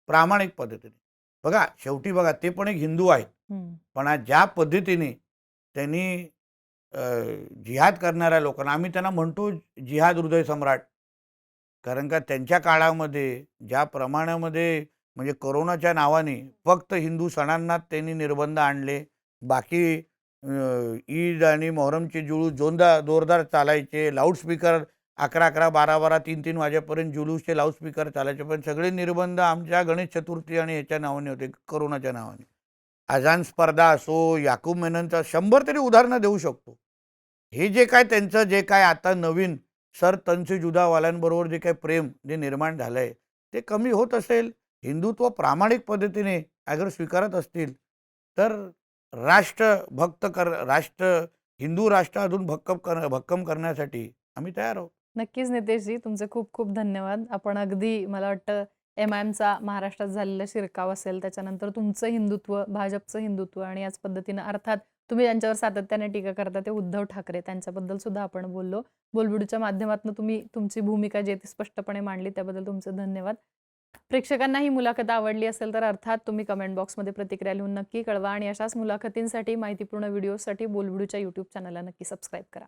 प्रामाणिक पद्धतीने. बघा, शेवटी बघा ते पण एक हिंदू आहेत. हं. पण आज ज्या पद्धतीने त्यांनी अ, जिहाद करणाऱ्या लोकांना आम्ही त्यांना म्हणतो जिहाद हृदय सम्राट. कारण का त्यांच्या काळामध्ये ज्या प्रमाणामध्ये म्हणजे कोरोनाच्या नावाने फक्त हिंदू सणांना त्यांनी निर्बंध आणले. बाकी ईद आणि मोहरमचे जुलूस जोरदार चालायचे. लाऊडस्पीकर 11-11, 12-12, 3-3 वाजेपर्यंत जुलूसचे लाऊडस्पीकर चालायचे. पण सगळे निर्बंध आमच्या गणेश चतुर्थी आणि ह्याच्या नावाने होते, कोरोनाच्या नावाने. अजान स्पर्धा असो, याकूब मेननचा 100 तरी उदाहरणं देऊ शकतो. हे जे काय त्यांचं जे काय आता नवीन सर तनसे जुदावाल्यांबरोबर जे काही प्रेम जे निर्माण झालंय, ते कमी होत असेल, हिंदुत्व प्रामाणिक पद्धतीने अगर स्वीकारत असतील, तर हिंदू राष्ट्र अजून भक्कम करण्यासाठी आम्ही तयार आहोत. नक्कीच नितेशजी, तुमचे खूप खूप धन्यवाद. आपण अगदी मला वाटतं एम-आय-एमचा महाराष्ट्रात झालेला शिरकाव असेल, त्याच्यानंतर तुमचं हिंदुत्व, भाजपचं हिंदुत्व आणि याच पद्धतीनं अर्थात तुम्ही ज्यांच्यावर सातत्याने टीका करता ते उद्धव ठाकरे, त्यांच्याबद्दल सुद्धा आपण बोललो. बोलबिडूच्या माध्यमातून तुम्ही तुमची भूमिका जी आहे ती स्पष्टपणे मांडली, त्याबद्दल तुमचे धन्यवाद. प्रेक्षकांना ही मुलाखत आवडली असेल तर अर्थात तुम्ही कमेंट बॉक्समध्ये प्रतिक्रिया लिहून नक्की कळवा आणि अशाच मुलाखतींसाठी, माहितीपूर्ण व्हिडिओसाठी बोलबिडूच्या YouTube चॅनलला नक्की सबस्क्राईब करा.